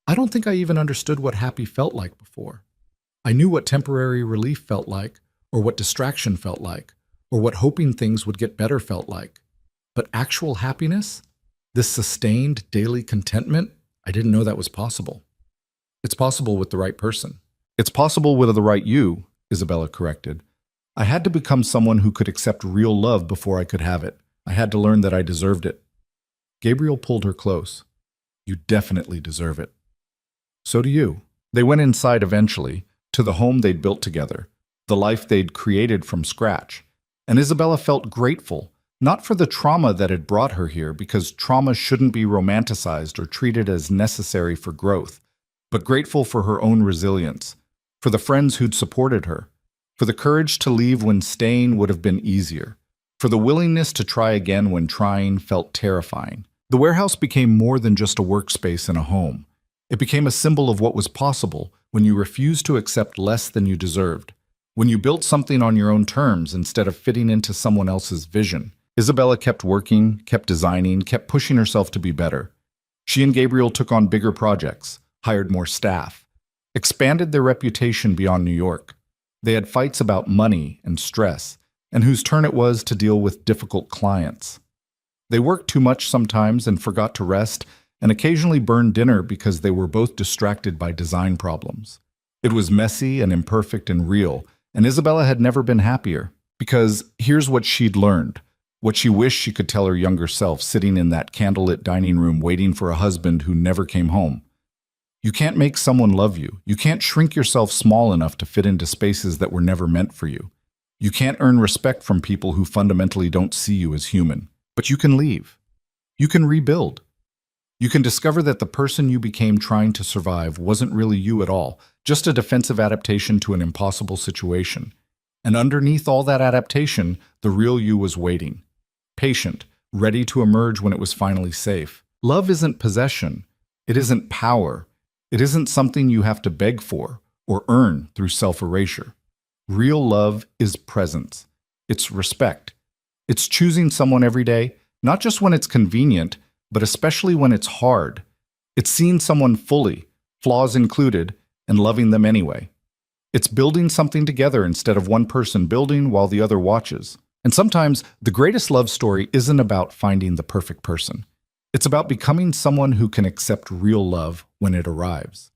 I don't think I even understood what happy felt like before. I knew what temporary relief felt like, or what distraction felt like, or what hoping things would get better felt like. But actual happiness? This sustained daily contentment? I didn't know that was possible." "It's possible with the right person." "It's possible with the right you," Isabella corrected. "I had to become someone who could accept real love before I could have it. I had to learn that I deserved it." Gabriel pulled her close. "You definitely deserve it." "So do you." They went inside eventually, to the home they'd built together, the life they'd created from scratch. And Isabella felt grateful, not for the trauma that had brought her here, because trauma shouldn't be romanticized or treated as necessary for growth, but grateful for her own resilience, for the friends who'd supported her, for the courage to leave when staying would have been easier, for the willingness to try again when trying felt terrifying. The warehouse became more than just a workspace in a home. It became a symbol of what was possible when you refused to accept less than you deserved, when you built something on your own terms instead of fitting into someone else's vision. Isabella kept working, kept designing, kept pushing herself to be better. She and Gabriel took on bigger projects, hired more staff, expanded their reputation beyond New York. They had fights about money and stress, and whose turn it was to deal with difficult clients. They worked too much sometimes and forgot to rest, and occasionally burned dinner because they were both distracted by design problems. It was messy and imperfect and real, and Isabella had never been happier, because here's what she'd learned, what she wished she could tell her younger self sitting in that candlelit dining room waiting for a husband who never came home. You can't make someone love you. You can't shrink yourself small enough to fit into spaces that were never meant for you. You can't earn respect from people who fundamentally don't see you as human. But you can leave. You can rebuild. You can discover that the person you became trying to survive wasn't really you at all, just a defensive adaptation to an impossible situation. And underneath all that adaptation, the real you was waiting. Patient, ready to emerge when it was finally safe. Love isn't possession. It isn't power. It isn't something you have to beg for or earn through self-erasure. Real love is presence. It's respect. It's choosing someone every day, not just when it's convenient, but especially when it's hard. It's seeing someone fully, flaws included, and loving them anyway. It's building something together instead of one person building while the other watches. And sometimes the greatest love story isn't about finding the perfect person. It's about becoming someone who can accept real love when it arrives.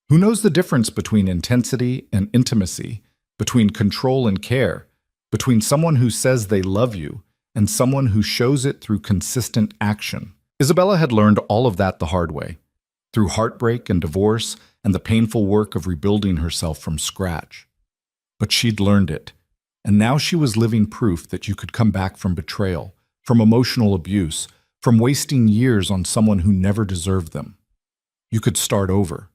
Who knows the difference between intensity and intimacy, between control and care, between someone who says they love you and someone who shows it through consistent action? Isabella had learned all of that the hard way, through heartbreak and divorce and the painful work of rebuilding herself from scratch. But she'd learned it, and now she was living proof that you could come back from betrayal, from emotional abuse, from wasting years on someone who never deserved them. You could start over.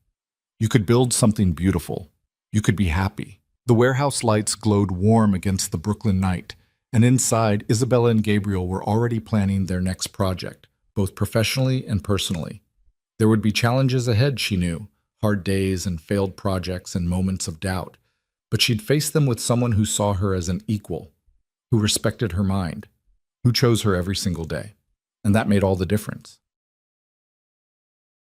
You could build something beautiful. You could be happy. The warehouse lights glowed warm against the Brooklyn night, and inside, Isabella and Gabriel were already planning their next project, both professionally and personally. There would be challenges ahead, she knew, hard days and failed projects and moments of doubt, but she'd face them with someone who saw her as an equal, who respected her mind, who chose her every single day. And that made all the difference.